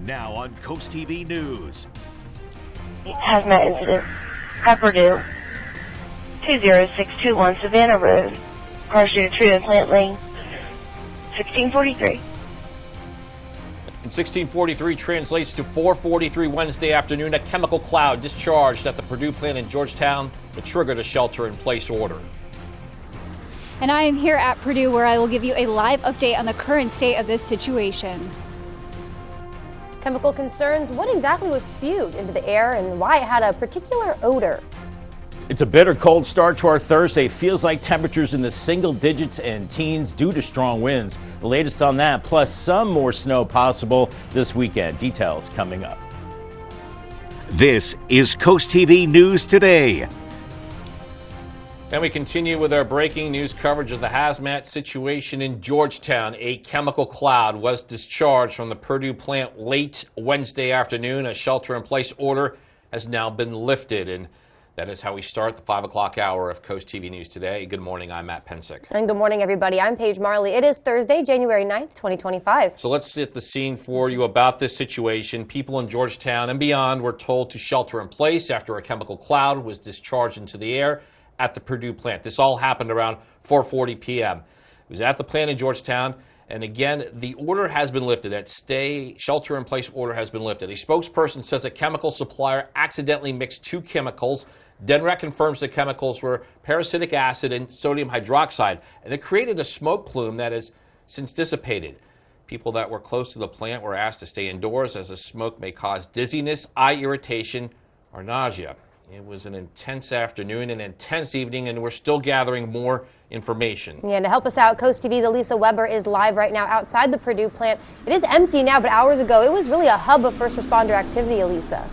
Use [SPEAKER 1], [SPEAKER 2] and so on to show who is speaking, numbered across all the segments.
[SPEAKER 1] Now on CoastTV News.
[SPEAKER 2] Hazmat incident at Perdue, 20621 Savannah Road, Perdue Plant Lane, 1643.
[SPEAKER 3] And 1643 translates to 4:43 Wednesday afternoon. A chemical cloud discharged at the Perdue Plant in Georgetown that triggered a shelter-in-place order.
[SPEAKER 4] And I am here at Perdue, where I will give you a live update on the current state of this situation.
[SPEAKER 5] Chemical concerns, what exactly was spewed into the air and why it had a particular odor?
[SPEAKER 3] It's a bitter cold start to our Thursday. Feels like temperatures in the single digits and teens due to strong winds. The latest on that, plus some more snow possible this weekend. Details coming up.
[SPEAKER 1] This is CoastTV News Today.
[SPEAKER 3] And we continue with our breaking news coverage of the hazmat situation in Georgetown. A chemical cloud was discharged from the Perdue Plant late Wednesday afternoon. A shelter-in-place order has now been lifted, and that is how we start the 5 o'clock hour of CoastTV News Today. Good morning, I'm Matt Pensick.
[SPEAKER 5] And good morning, everybody. I'm Paige Marley. It is Thursday, January 9th, 2025.
[SPEAKER 3] So let's set the scene for you about this situation. People in Georgetown and beyond were told to shelter in place after a chemical cloud was discharged into the air at the Perdue Plant. This all happened around 4:40 p.m. It was at the plant in Georgetown. And again, the order has been lifted. That shelter-in-place order has been lifted. A spokesperson says a chemical supplier accidentally mixed two chemicals. DENREC confirms the chemicals were parasitic acid and sodium hydroxide, and it created a smoke plume that has since dissipated. People that were close to the plant were asked to stay indoors as the smoke may cause dizziness, eye irritation, or nausea. It was an intense afternoon, an intense evening, and we're still gathering more information.
[SPEAKER 5] Yeah, and to help us out, Coast TV's Elisa Weber is live right now outside the Perdue Plant. It is empty now, but hours ago, it was really a hub of first responder activity, Elisa.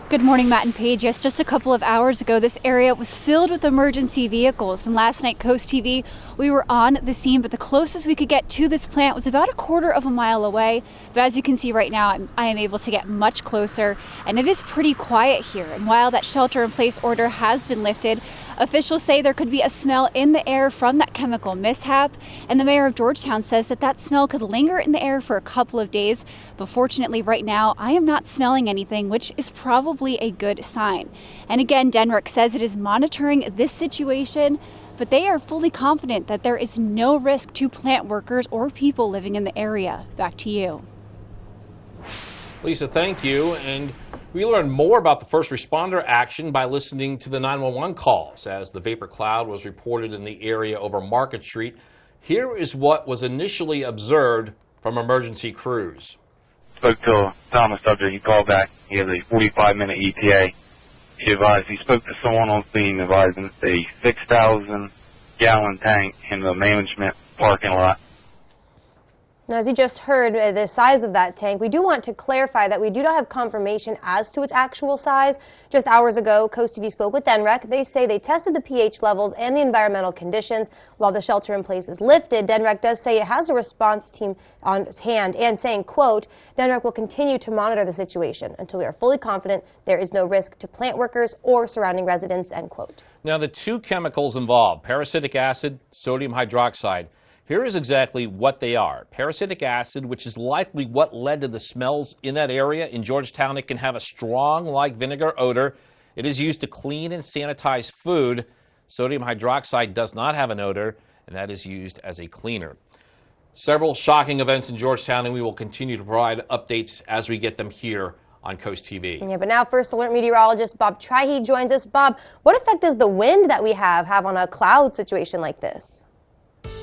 [SPEAKER 4] Good morning, Matt and Paige. Yes, just a couple of hours ago, this area was filled with emergency vehicles. And last night, Coast TV, we were on the scene, but the closest we could get to this plant was about a quarter of a mile away. But as you can see right now, I am able to get much closer, and it is pretty quiet here. And while that shelter-in-place order has been lifted, officials say there could be a smell in the air from that chemical mishap. And the mayor of Georgetown says that that smell could linger in the air for a couple of days. But fortunately, right now, I am not smelling anything, which is probably a good sign. And again, DENREC says it is monitoring this situation, but they are fully confident that there is no risk to plant workers or people living in the area. Back to you.
[SPEAKER 3] Lisa, thank you. And we learned more about the first responder action by listening to the 911 calls as the vapor cloud was reported in the area over Market Street. Here is what was initially observed from emergency crews.
[SPEAKER 6] Spoke to Thomas subject. He called back. He has a 45-minute ETA. He advised he spoke to someone on scene, advising it's a 6,000-gallon tank in the management parking lot.
[SPEAKER 5] Now, as you just heard, the size of that tank, we do want to clarify that we do not have confirmation as to its actual size. Just hours ago, Coast TV spoke with DENREC. They say they tested the pH levels and the environmental conditions. While the shelter in place is lifted, DENREC does say it has a response team on hand and saying, quote, DENREC will continue to monitor the situation until we are fully confident there is no risk to plant workers or surrounding residents, end quote.
[SPEAKER 3] Now, the two chemicals involved, parasitic acid, sodium hydroxide. Here is exactly what they are. Parasitic acid, which is likely what led to the smells in that area. In Georgetown, it can have a strong, like vinegar odor. It is used to clean and sanitize food. Sodium hydroxide does not have an odor, and that is used as a cleaner. Several shocking events in Georgetown, and we will continue to provide updates as we get them here on Coast TV.
[SPEAKER 5] Yeah, but now First Alert meteorologist Bob Trihey joins us. Bob, what effect does the wind that we have on a cloud situation like this?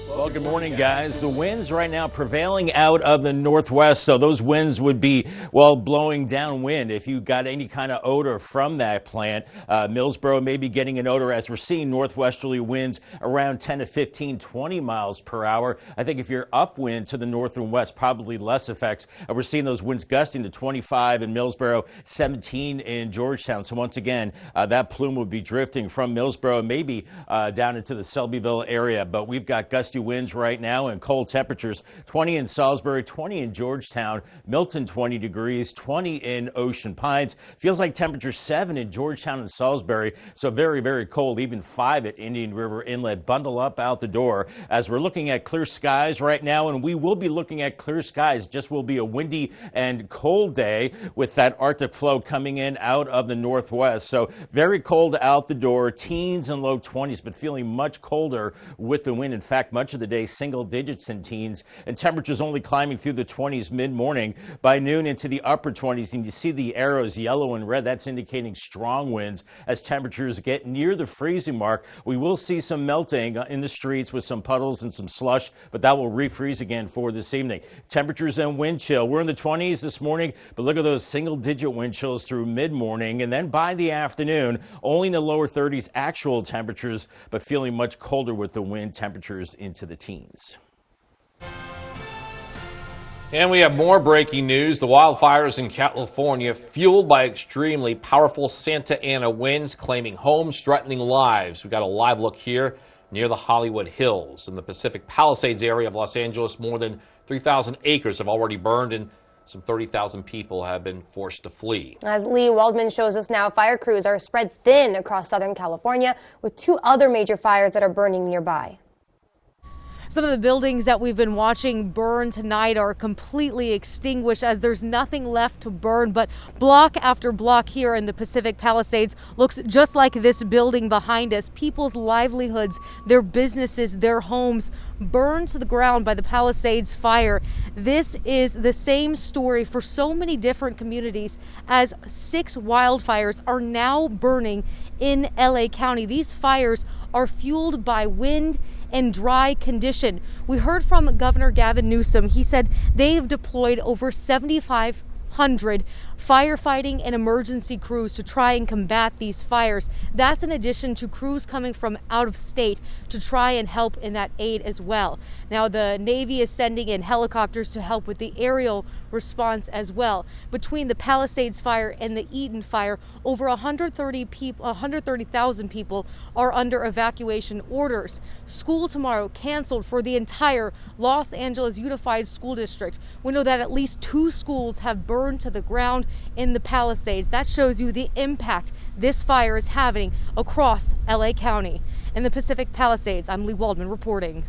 [SPEAKER 3] Well, good morning, guys. The winds right now prevailing out of the northwest, so those winds would be, well, blowing downwind. If you got any kind of odor from that plant, Millsboro may be getting an odor as we're seeing northwesterly winds around 10 to 15, 20 miles per hour. I think if you're upwind to the north and west, probably less effects. We're seeing those winds gusting to 25 in Millsboro, 17 in Georgetown. So once again, that plume would be drifting from Millsboro, maybe down into the Selbyville area, but we've got gusty
[SPEAKER 7] gusty winds right now and cold temperatures. 20 in Salisbury, 20 in Georgetown, Milton 20 degrees, 20 in Ocean Pines. Feels like temperature 7 in Georgetown and Salisbury, so very, very cold, even 5 at Indian River Inlet. Bundle up out the door as we're looking at clear skies right now, and we will be looking at clear skies. Just will be a windy and cold day with that Arctic flow coming in out of the northwest. So very cold out the door, teens and low 20s, but feeling much colder with the wind. In fact, much of the day single digits in teens, and temperatures only climbing through the 20s mid-morning. By noon into the upper 20s, and you see the arrows yellow and red. That's indicating strong winds as temperatures get near the freezing mark. We will see some melting in the streets with some puddles and some slush, but that will refreeze again for this evening. Temperatures and wind chill. We're in the 20s this morning, but look at those single-digit wind chills through mid-morning, and then by the afternoon, only in the lower 30s actual temperatures, but feeling much colder with the wind, temperatures into the teens.
[SPEAKER 3] And we have more breaking news. The wildfires in California fueled by extremely powerful Santa Ana winds, claiming homes, threatening lives. We've got a live look here near the Hollywood Hills. In the Pacific Palisades area of Los Angeles, more than 3,000 acres have already burned, and some 30,000 people have been forced to flee.
[SPEAKER 5] As Lee Waldman shows us now, fire crews are spread thin across Southern California, with 2 other major fires that are burning nearby.
[SPEAKER 8] Some of the buildings that we've been watching burn tonight are completely extinguished as there's nothing left to burn. But block after block here in the Pacific Palisades looks just like this building behind us. People's livelihoods, their businesses, their homes burned to the ground by the Palisades fire. This is the same story for so many different communities as 6 wildfires are now burning in LA County. These fires are fueled by wind and dry condition. We heard from Governor Gavin Newsom. He said they've deployed over 7,500 firefighting and emergency crews to try and combat these fires. That's in addition to crews coming from out of state to try and help in that aid as well. Now the Navy is sending in helicopters to help with the aerial response as well. Between the Palisades fire and the Eaton fire, over 130,000 people are under evacuation orders. School tomorrow canceled for the entire Los Angeles Unified School District. We know that at least 2 schools have burned to the ground in the Palisades. That shows you the impact this fire is having across LA County. In the Pacific Palisades, I'm Lee Waldman reporting.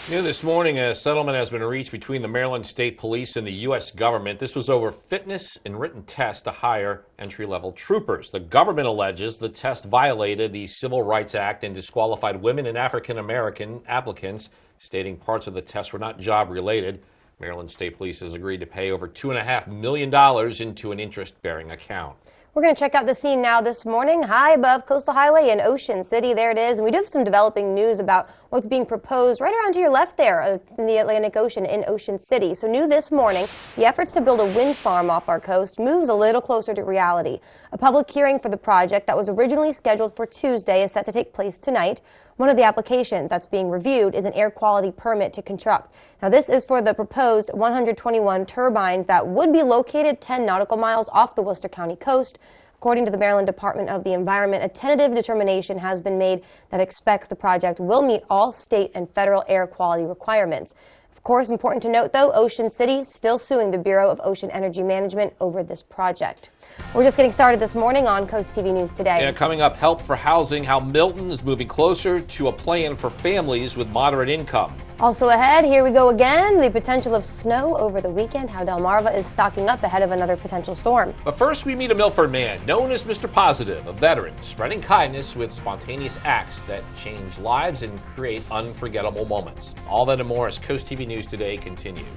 [SPEAKER 3] This morning, a settlement has been reached between the Maryland State Police and the U.S. government. This was over fitness and written tests to hire entry-level troopers. The government alleges the test violated the Civil Rights Act and disqualified women and African-American applicants, stating parts of the test were not job-related. Maryland State Police has agreed to pay over $2.5 million into an interest-bearing account.
[SPEAKER 5] We're going to check out the scene now this morning, high above Coastal Highway in Ocean City. There it is. And we do have some developing news about what's being proposed right around to your left there in the Atlantic Ocean in Ocean City. So new this morning, the efforts to build a wind farm off our coast moves a little closer to reality. A public hearing for the project that was originally scheduled for Tuesday is set to take place tonight. One of the applications that's being reviewed is an air quality permit to construct. Now, this is for the proposed 121 turbines that would be located 10 nautical miles off the Worcester County coast. According to the Maryland Department of the Environment, a tentative determination has been made that expects the project will meet all state and federal air quality requirements. Of course, important to note, though, Ocean City still suing the Bureau of Ocean Energy Management over this project. We're just getting started this morning on Coast TV News Today.
[SPEAKER 3] Yeah, coming up, help for housing, how Milton is moving closer to a plan for families with moderate income.
[SPEAKER 5] Also ahead, here we go again, the potential of snow over the weekend, how Delmarva is stocking up ahead of another potential storm.
[SPEAKER 3] But first, we meet a Milford man known as Mr. Positive, a veteran, spreading kindness with spontaneous acts that change lives and create unforgettable moments. All that and more as Coast TV News Today continues.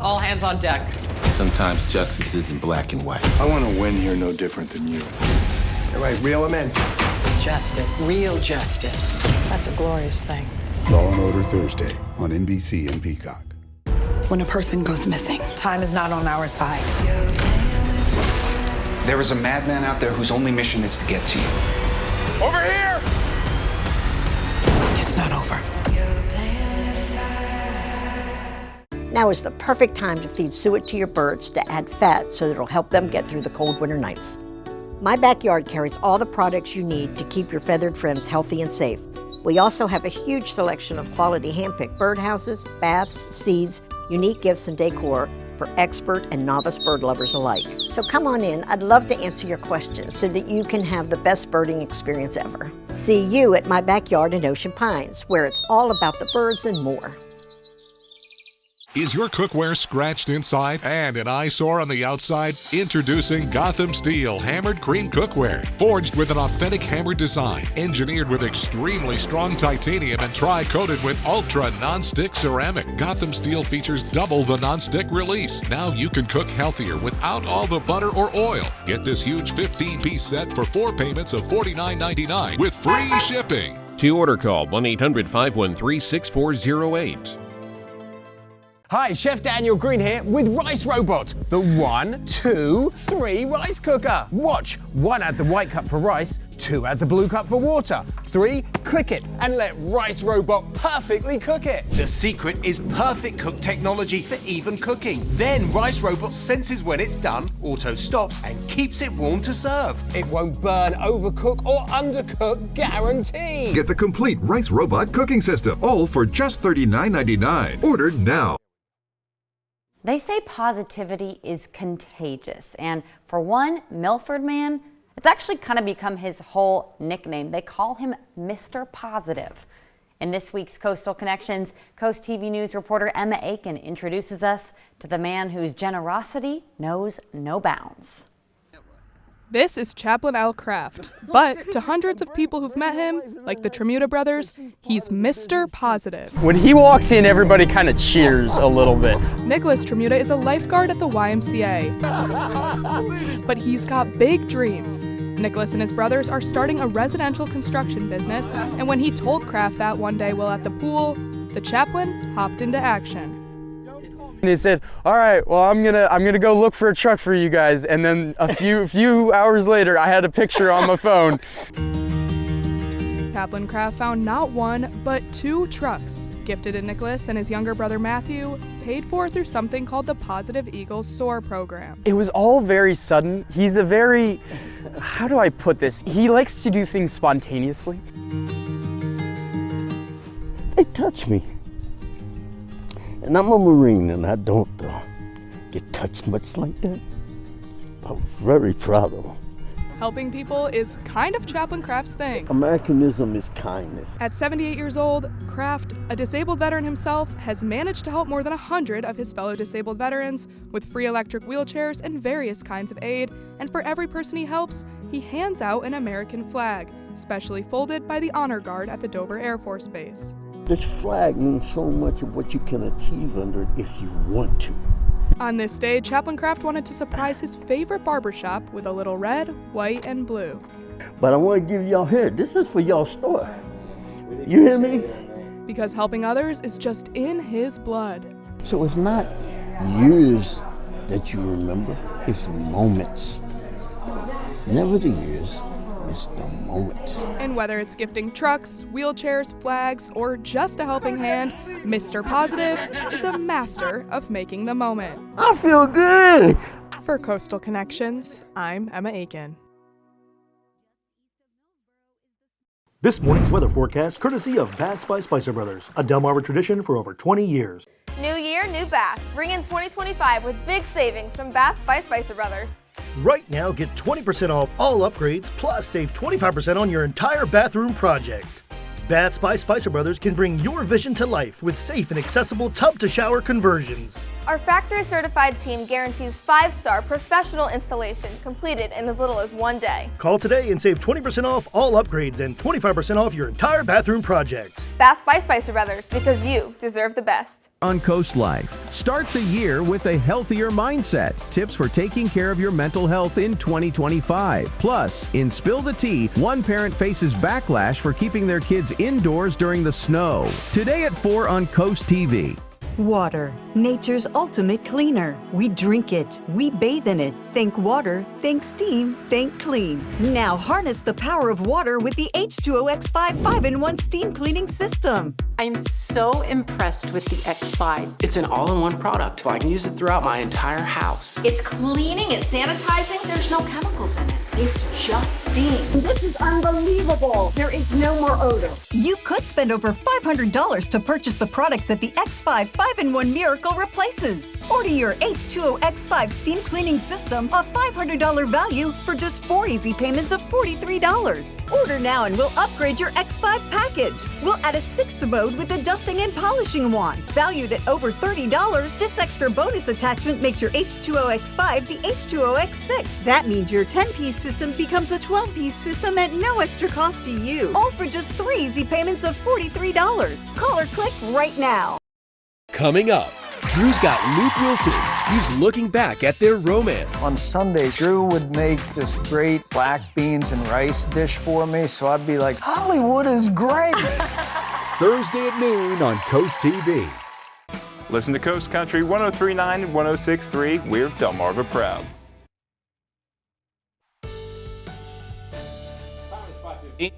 [SPEAKER 9] All hands on deck.
[SPEAKER 10] Sometimes justice isn't black and white.
[SPEAKER 11] I want to win here no different than you. All right, reel him in.
[SPEAKER 9] Justice, real justice. That's a glorious thing.
[SPEAKER 11] Law and Order Thursday on NBC and Peacock.
[SPEAKER 12] When a person goes missing, time is not on our side.
[SPEAKER 13] There is a madman out there whose only mission is to get to you.
[SPEAKER 14] Over here!
[SPEAKER 12] It's not over.
[SPEAKER 15] Now is the perfect time to feed suet to your birds to add fat so that it'll help them get through the cold winter nights. My Backyard carries all the products you need to keep your feathered friends healthy and safe. We also have a huge selection of quality hand-picked birdhouses, baths, seeds, unique gifts and decor for expert and novice bird lovers alike. So come on in. I'd love to answer your questions so that you can have the best birding experience ever. See you at My Backyard in Ocean Pines, where it's all about the birds and more.
[SPEAKER 16] Is your cookware scratched inside and an eyesore on the outside? Introducing Gotham Steel Hammered Cream Cookware. Forged with an authentic hammered design, engineered with extremely strong titanium and tri-coated with ultra non-stick ceramic. Gotham Steel features double the non-stick release. Now you can cook healthier without all the butter or oil. Get this huge 15-piece set for 4 payments of $49.99 with free shipping.
[SPEAKER 17] To order, call 1-800-513-6408.
[SPEAKER 18] Hi, Chef Daniel Green here with Rice Robot, the 1, 2, 3 rice cooker. Watch, 1 add the white cup for rice, 2 add the blue cup for water, 3 click it and let Rice Robot perfectly cook it.
[SPEAKER 19] The secret is perfect cook technology for even cooking. Then Rice Robot senses when it's done, auto stops and keeps it warm to serve.
[SPEAKER 18] It won't burn, overcook or undercook, guaranteed.
[SPEAKER 20] Get the complete Rice Robot cooking system, all for just $39.99. Order now.
[SPEAKER 21] They say positivity is contagious, and for one Milford man, it's actually kind of become his whole nickname. They call him Mr. Positive. In this week's Coastal Connections, Coast TV News reporter Emma Aiken introduces us to the man whose generosity knows no bounds.
[SPEAKER 22] This is Chaplain Al Kraft, but to hundreds of people who've met him, like the Tremuta brothers, he's Mr. Positive.
[SPEAKER 23] When he walks in, everybody kind of cheers a little bit.
[SPEAKER 22] Nicholas Tremuta is a lifeguard at the YMCA, but he's got big dreams. Nicholas and his brothers are starting a residential construction business, and when he told Kraft that one day while at the pool, the chaplain hopped into action.
[SPEAKER 23] And he said, "All right, well, I'm gonna go look for a truck for you guys." And then a few hours later, I had a picture on my phone.
[SPEAKER 22] Chaplain Kraft found not 1, but 2 trucks, gifted to Nicholas and his younger brother Matthew, paid for through something called the Positive Eagles SOAR program.
[SPEAKER 23] It was all very sudden. He's a very, how do I put this? He likes to do things spontaneously.
[SPEAKER 24] They touch me. And I'm a Marine, and I don't get touched much like that. I'm very proud of them.
[SPEAKER 22] Helping people is kind of Chaplain Kraft's thing.
[SPEAKER 24] Americanism is kindness.
[SPEAKER 22] At 78 years old, Kraft, a disabled veteran himself, has managed to help more than 100 of his fellow disabled veterans with free electric wheelchairs and various kinds of aid. And for every person he helps, he hands out an American flag, specially folded by the Honor Guard at the Dover Air Force Base.
[SPEAKER 24] This flag means so much of what you can achieve under it if you want to.
[SPEAKER 22] On this day, Chaplain Kraft wanted to surprise his favorite barbershop with a little red, white, and blue.
[SPEAKER 24] But I want to give y'all here, this is for y'all store. You hear me?
[SPEAKER 22] Because helping others is just in his blood.
[SPEAKER 24] So it's not years that you remember, it's moments. Never the years. It's the moment.
[SPEAKER 22] And whether it's gifting trucks, wheelchairs, flags, or just a helping hand, Mr. Positive is a master of making the moment.
[SPEAKER 24] I feel good!
[SPEAKER 22] For Coastal Connections, I'm Emma Aiken.
[SPEAKER 25] This morning's weather forecast courtesy of Baths by Spicer Brothers, a Delmarva tradition for over 20 years.
[SPEAKER 26] New year, new bath. Bring in 2025 with big savings from Baths by Spicer Brothers.
[SPEAKER 25] Right now, get 20% off all upgrades, plus save 25% on your entire bathroom project. Baths by Spicer Brothers can bring your vision to life with safe and accessible tub-to-shower conversions.
[SPEAKER 26] Our factory-certified team guarantees 5-star professional installation completed in as little as 1 day.
[SPEAKER 25] Call today and save 20% off all upgrades and 25% off your entire bathroom project.
[SPEAKER 26] Baths by Spicer Brothers, because you deserve the best.
[SPEAKER 27] On Coast Life, start the year with a healthier mindset. Tips for taking care of your mental health in 2025. Plus, in Spill the Tea, one parent faces backlash for keeping their kids indoors during the snow. Today at 4 on Coast TV.
[SPEAKER 28] Water.
[SPEAKER 1] nature's ultimate cleaner. We drink it, we bathe in it. Think water, think steam, think clean. Now harness the power of water with the H2O X5 5-in-1 steam cleaning system.
[SPEAKER 9] I'm so impressed with the X5.
[SPEAKER 2] It's an all-in-one product. I can use it throughout my entire house.
[SPEAKER 4] It's cleaning, it's sanitizing, there's no chemicals in it. It's just steam.
[SPEAKER 1] This is unbelievable. There is no more odor. You could spend over $500 to purchase the products that the X5 5-in-1 Miracle replaces. Order your H2O X5 steam cleaning system, a $500 value, for just 4 easy payments of $43. Order now and we'll upgrade your X5 package. We'll add a 6th mode with a dusting and polishing wand. Valued at over $30, this extra bonus attachment makes your H2O X5 the H2O X6. That means your 10-piece system becomes a 12-piece system at no extra cost to you. All for just 3 easy payments of $43. Call or click right now.
[SPEAKER 6] Coming up, Drew's got Luke Wilson. He's looking back at their romance.
[SPEAKER 7] On Sunday, Drew would make this great black beans and rice dish for me, so I'd be like, Hollywood is great.
[SPEAKER 27] Thursday at noon on Coast TV.
[SPEAKER 8] Listen to Coast Country 103.9 and 106.3. We're Delmarva proud.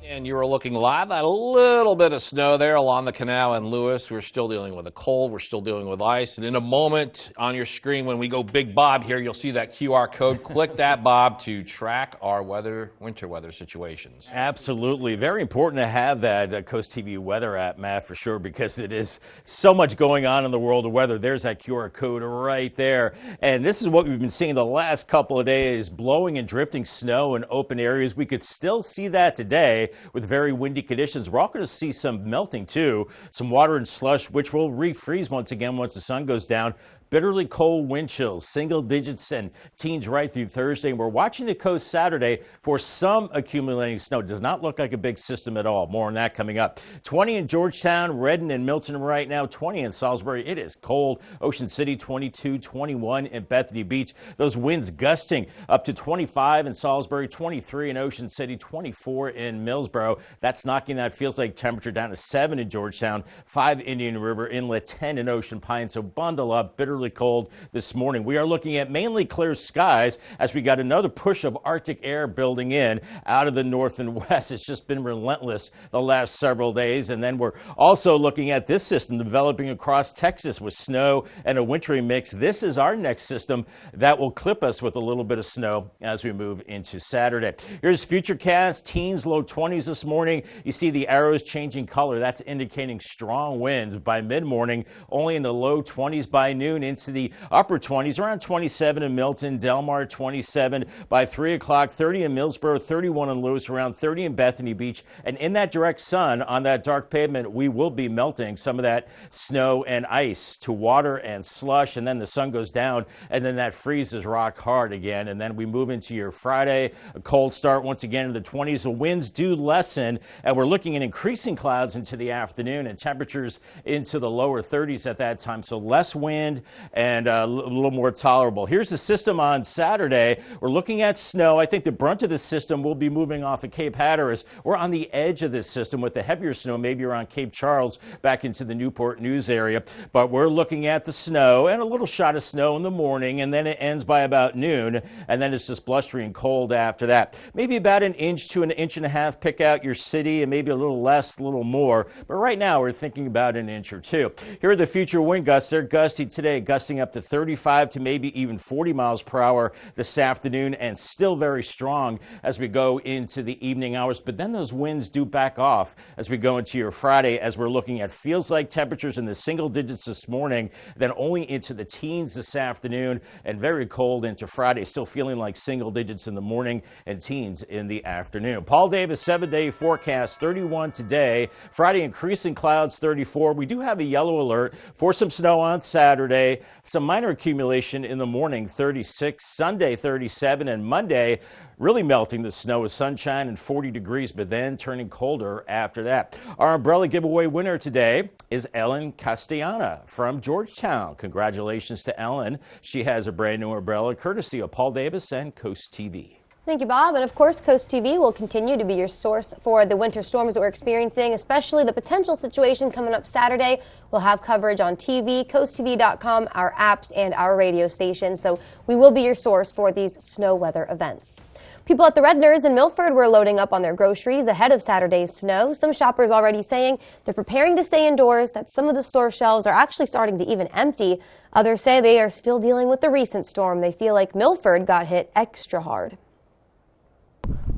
[SPEAKER 3] And you were looking live at a little bit of snow there along the canal in Lewis. We're still dealing with the cold. We're still dealing with ice. And in a moment on your screen, when we go Big Bob here, you'll see that QR code. Click that, Bob, to track our winter weather situations.
[SPEAKER 17] Absolutely. Very important to have that Coast TV weather app, Matt, for sure, because it is so much going on in the world of weather. There's that QR code right there. And this is what we've been seeing the last couple of days, blowing and drifting snow in open areas. We could still see that today with very windy conditions. We're all going to see some melting too, some water and slush, which will refreeze once again once the sun goes down. Bitterly cold wind chills, single digits and teens right through Thursday. We're watching the coast Saturday for some accumulating snow. It does not look like a big system at all. More on that coming up. 20 in Georgetown, Redden and Milton right now. 20 in Salisbury. It is cold. Ocean City 22, 21 in Bethany Beach. Those winds gusting up to 25 in Salisbury, 23 in Ocean City, 24 in Millsboro. That's knocking that feels like temperature down to 7 in Georgetown, 5 Indian River Inlet, 10 in Ocean Pines. So bundle up. Bitterly cold this morning. We are looking at mainly clear skies as we got another push of Arctic air building in out of the north and west. It's just been relentless the last several days. And then we're also looking at this system developing across Texas with snow and a wintry mix. This is our next system that will clip us with a little bit of snow as we move into Saturday. Here's Futurecast. Teens, low 20s this morning. You see the arrows changing color. That's indicating strong winds by mid-morning, only in the low 20s by noon, into the upper 20s, around 27 in Milton, Delmar 27 by 3 o'clock, 30 in Millsboro, 31 in Lewis, around 30 in Bethany Beach. And in that direct sun on that dark pavement, we will be melting some of that snow and ice to water and slush. And then the sun goes down and then that freezes rock hard again. And then we move into your Friday, a cold start once again in the 20s. The winds do lessen and we're looking at increasing clouds into the afternoon and temperatures into the lower 30s at that time. So less wind and a little more tolerable. Here's the system on Saturday. We're looking at snow. I think the brunt of the system will be moving off of Cape Hatteras. We're on the edge of this system with the heavier snow, maybe around Cape Charles back into the Newport News area. But we're looking at the snow and a little shot of snow in the morning, and then it ends by about noon, and then it's just blustery and cold after that. Maybe about an inch to an inch and a half. Pick out your city, and maybe a little less, a little more. But right now, we're thinking about an inch or two. Here are the future wind gusts. They're gusty today, gusting up to 35 to maybe even 40 miles per hour this afternoon, and still very strong as we go into the evening hours. But then those winds do back off as we go into your Friday, as we're looking at feels like temperatures in the single digits this morning, then only into the teens this afternoon, and very cold into Friday, still feeling like single digits in the morning and teens in the afternoon. Paul Davis 7-day forecast, 31 today. Friday, increasing clouds, 34. We do have a yellow alert for some snow on Saturday. Some minor accumulation in the morning, 36, Sunday 37, and Monday really melting the snow with sunshine and 40 degrees, but then turning colder after that. Our umbrella giveaway winner today is Ellen Castellana from Georgetown. Congratulations to Ellen. She has a brand new umbrella courtesy of Paul Davis and Coast TV.
[SPEAKER 5] Thank you, Bob. And of course, Coast TV will continue to be your source for the winter storms that we're experiencing, especially the potential situation coming up Saturday. We'll have coverage on TV, CoastTV.com, our apps, and our radio station. So we will be your source for these snow weather events. People at the Redners in Milford were loading up on their groceries ahead of Saturday's snow. Some shoppers already saying they're preparing to stay indoors, that some of the store shelves are actually starting to even empty. Others say they are still dealing with the recent storm. They feel like Milford got hit extra hard.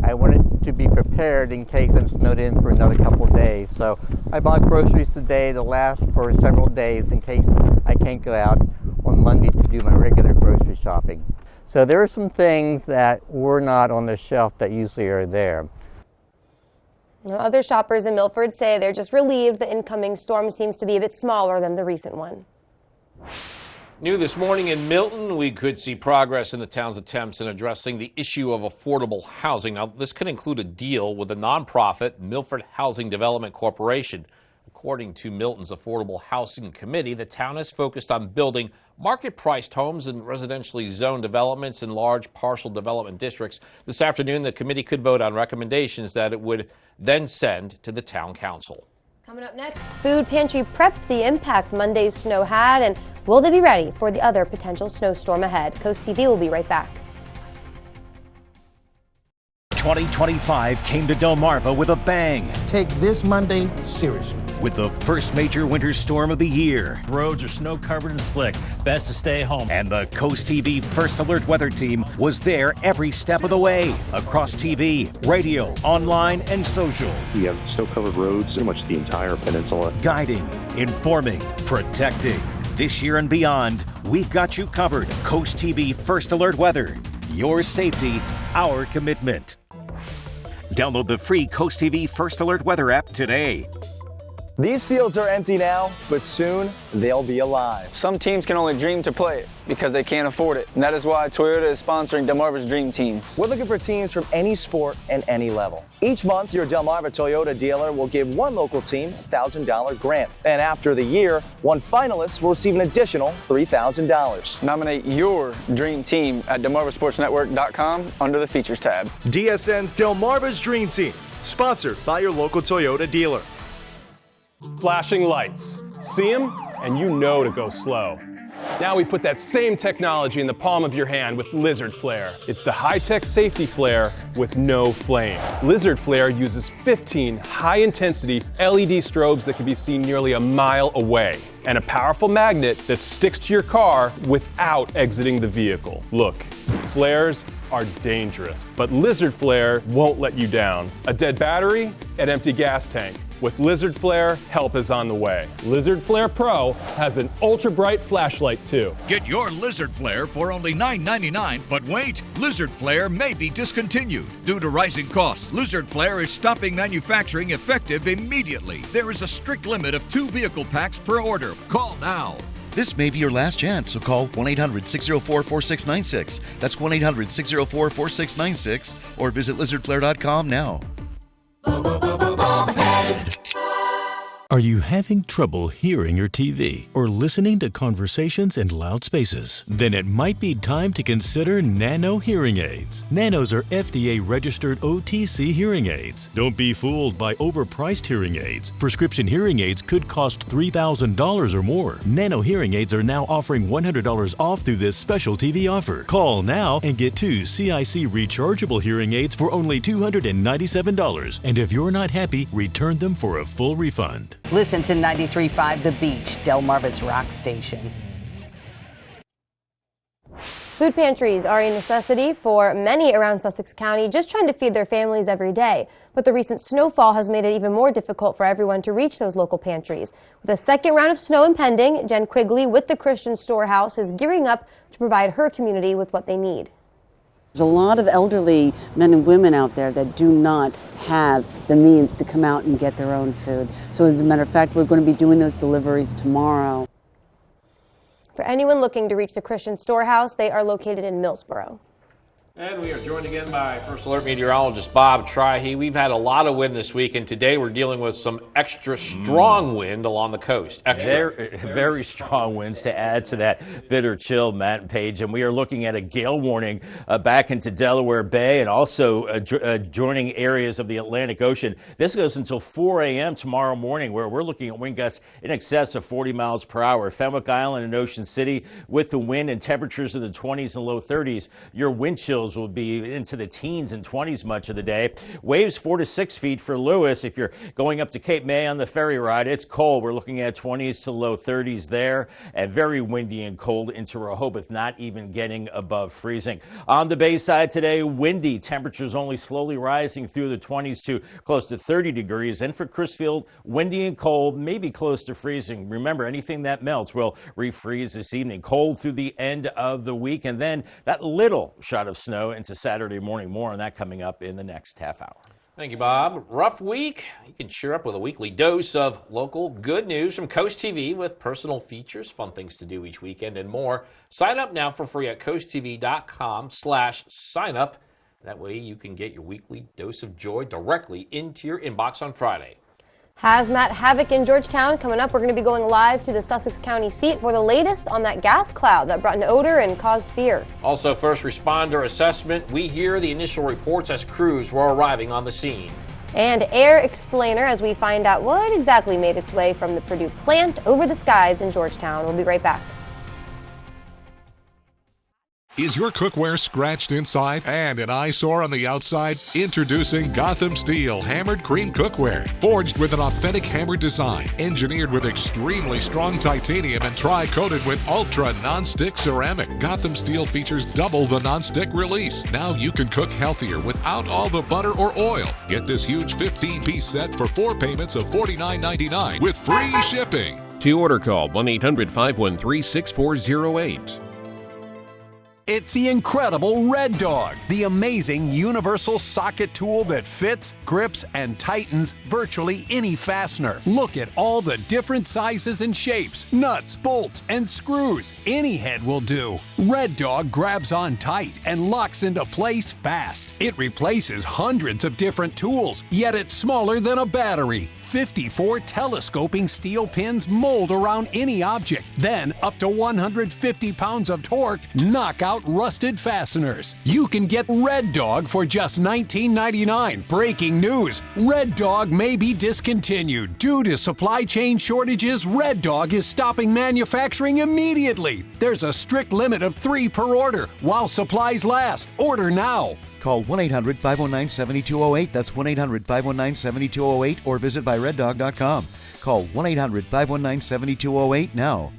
[SPEAKER 10] I wanted to be prepared in case I'm snowed in for another couple of days. So I bought groceries today to last for several days in case I can't go out on Monday to do my regular grocery shopping. So there are some things that were not on the shelf that usually are there.
[SPEAKER 5] Now, other shoppers in Milford say they're just relieved the incoming storm seems to be a bit smaller than the recent one.
[SPEAKER 3] New this morning in Milton, we could see progress in the town's attempts in addressing the issue of affordable housing. Now, this could include a deal with the nonprofit Milford Housing Development Corporation. According to Milton's Affordable Housing Committee, the town is focused on building market-priced homes and residentially zoned developments in large partial development districts. This afternoon, the committee could vote on recommendations that it would then send to the town council.
[SPEAKER 5] Coming up next, food pantry prepped the impact Monday's snow had, and will they be ready for the other potential snowstorm ahead? Coast TV will be right back.
[SPEAKER 11] 2025 came to Delmarva with a bang.
[SPEAKER 12] Take this Monday seriously.
[SPEAKER 11] With the first major winter storm of the year.
[SPEAKER 13] Roads are snow covered and slick. Best to stay home.
[SPEAKER 11] And the Coast TV First Alert Weather Team was there every step of the way. Across TV, radio, online, and social.
[SPEAKER 14] We have snow-covered roads pretty much the entire peninsula.
[SPEAKER 11] Guiding, informing, protecting. This year and beyond, we've got you covered. Coast TV First Alert Weather. Your safety, our commitment. Download the free Coast TV First Alert Weather app today.
[SPEAKER 7] These fields are empty now, but soon they'll be alive.
[SPEAKER 15] Some teams can only dream to play it because they can't afford it. And that is why Toyota is sponsoring Delmarva's Dream Team.
[SPEAKER 7] We're looking for teams from any sport and any level. Each month, your Delmarva Toyota dealer will give one local team a $1,000 grant. And after the year, one finalist will receive an additional $3,000.
[SPEAKER 15] Nominate your dream team at DelmarvaSportsNetwork.com under the Features tab.
[SPEAKER 28] DSN's Delmarva's Dream Team, sponsored by your local Toyota dealer.
[SPEAKER 29] Flashing lights. See them, and you know to go slow. Now we put that same technology in the palm of your hand with Lizard Flare. It's the high-tech safety flare with no flame. Lizard Flare uses 15 high-intensity LED strobes that can be seen nearly a mile away, and a powerful magnet that sticks to your car without exiting the vehicle. Look, flares are dangerous, but Lizard Flare won't let you down. A dead battery, an empty gas tank. With Lizard Flare, help is on the way. Lizard Flare Pro has an ultra-bright flashlight too.
[SPEAKER 30] Get your Lizard Flare for only $9.99, but wait, Lizard Flare may be discontinued. Due to rising costs, Lizard Flare is stopping manufacturing effective immediately. There is a strict limit of 2 vehicle packs per order. Call now.
[SPEAKER 31] This may be your last chance, so call 1-800-604-4696. That's 1-800-604-4696 or visit lizardflare.com now.
[SPEAKER 32] Are you having trouble hearing your TV or listening to conversations in loud spaces? Then it might be time to consider Nano hearing aids. Nanos are FDA-registered OTC hearing aids. Don't be fooled by overpriced hearing aids. Prescription hearing aids could cost $3,000 or more. Nano hearing aids are now offering $100 off through this special TV offer. Call now and get 2 CIC rechargeable hearing aids for only $297. And if you're not happy, return them for a full refund.
[SPEAKER 9] Listen to 93.5 The Beach, Delmarva's rock station.
[SPEAKER 5] Food pantries are a necessity for many around Sussex County, just trying to feed their families every day. But the recent snowfall has made it even more difficult for everyone to reach those local pantries. With a second round of snow impending, Jen Quigley with the Christian Storehouse is gearing up to provide her community with what they need.
[SPEAKER 33] There's a lot of elderly men and women out there that do not have the means to come out and get their own food. So as a matter of fact, we're going to be doing those deliveries tomorrow.
[SPEAKER 5] For anyone looking to reach the Christian Storehouse, they are located in Millsboro.
[SPEAKER 3] And we are joined again by First Alert meteorologist Bob Trihey. We've had a lot of wind this week, and today we're dealing with some extra strong wind along the coast.
[SPEAKER 17] Very strong winds to add to that bitter chill, Matt and Paige. And we are looking at a gale warning back into Delaware Bay and also joining areas of the Atlantic Ocean. This goes until 4 a.m. tomorrow morning, where we're looking at wind gusts in excess of 40 miles per hour. Fenwick Island and Ocean City, with the wind and temperatures in the 20s and low 30s, your wind chills will be into the teens and 20s much of the day. Waves 4 to 6 feet for Lewis. If you're going up to Cape May on the ferry ride, it's cold. We're looking at 20s to low 30s there, and very windy and cold into Rehoboth, not even getting above freezing. On the bay side today, windy. Temperatures only slowly rising through the 20s to close to 30 degrees. And for Crisfield, windy and cold, maybe close to freezing. Remember, anything that melts will refreeze this evening. Cold through the end of the week, and then that little shot of snow into Saturday morning. More on that coming up in the next half hour.
[SPEAKER 3] Thank you, Bob. Rough week? You can cheer up with a weekly dose of local good news from Coast TV with personal features, fun things to do each weekend, and more. Sign up now for free at coasttv.com/signup. That way you can get your weekly dose of joy directly into your inbox on Friday.
[SPEAKER 5] Hazmat havoc in Georgetown. Coming up, we're going to be going live to the Sussex County seat for the latest on that gas cloud that brought an odor and caused fear.
[SPEAKER 3] Also, first responder assessment. We hear the initial reports as crews were arriving on the scene.
[SPEAKER 5] And Air Explainer as we find out what exactly made its way from the Perdue Plant over the skies in Georgetown. We'll be right back.
[SPEAKER 1] Is your cookware scratched inside and an eyesore on the outside? Introducing Gotham Steel Hammered Cream Cookware. Forged with an authentic hammered design, engineered with extremely strong titanium and tri-coated with ultra non-stick ceramic. Gotham Steel features double the non-stick release. Now you can cook healthier without all the butter or oil. Get this huge 15-piece set for 4 payments of $49.99 with free shipping.
[SPEAKER 2] To order, call 1-800-513-6408.
[SPEAKER 4] It's the incredible Red Dog, the amazing universal socket tool that fits, grips, and tightens virtually any fastener. Look at all the different sizes and shapes, nuts, bolts, and screws. Any head will do. Red Dog grabs on tight and locks into place fast. It replaces hundreds of different tools, yet it's smaller than a battery. 54 telescoping steel pins mold around any object. Then, up to 150 pounds of torque knock out rusted fasteners. You can get Red Dog for just $19.99. Breaking news: Red Dog may be discontinued. Due to supply chain shortages, Red Dog is stopping manufacturing immediately. There's a strict limit of 3 per order while supplies last. Order now.
[SPEAKER 31] Call 1-800-519-7208. That's 1-800-519-7208 or visit byreddog.com. Call 1-800-519-7208 now.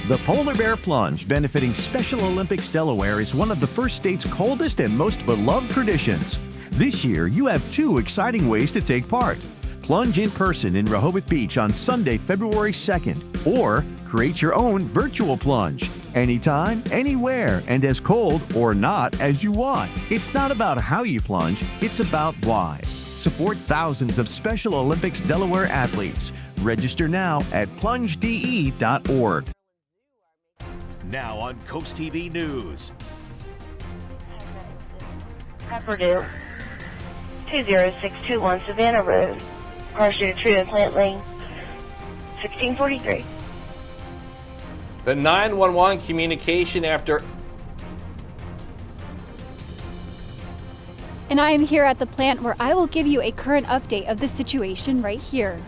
[SPEAKER 27] The Polar Bear Plunge, benefiting Special Olympics Delaware, is one of the first state's coldest and most beloved traditions. This year, you have 2 exciting ways to take part. Plunge in person in Rehoboth Beach on Sunday, February 2nd, or create your own virtual plunge. Anytime, anywhere, and as cold or not as you want. It's not about how you plunge, it's about why. Support thousands of Special Olympics Delaware athletes. Register now at plungede.org.
[SPEAKER 11] Now on Coast TV News.
[SPEAKER 16] Perdue, 20621 Savannah Road, Perdue Plant Lane, 1643.
[SPEAKER 3] The 911 communication after...
[SPEAKER 18] And I am here at the plant where I will give you a current update of the situation right here.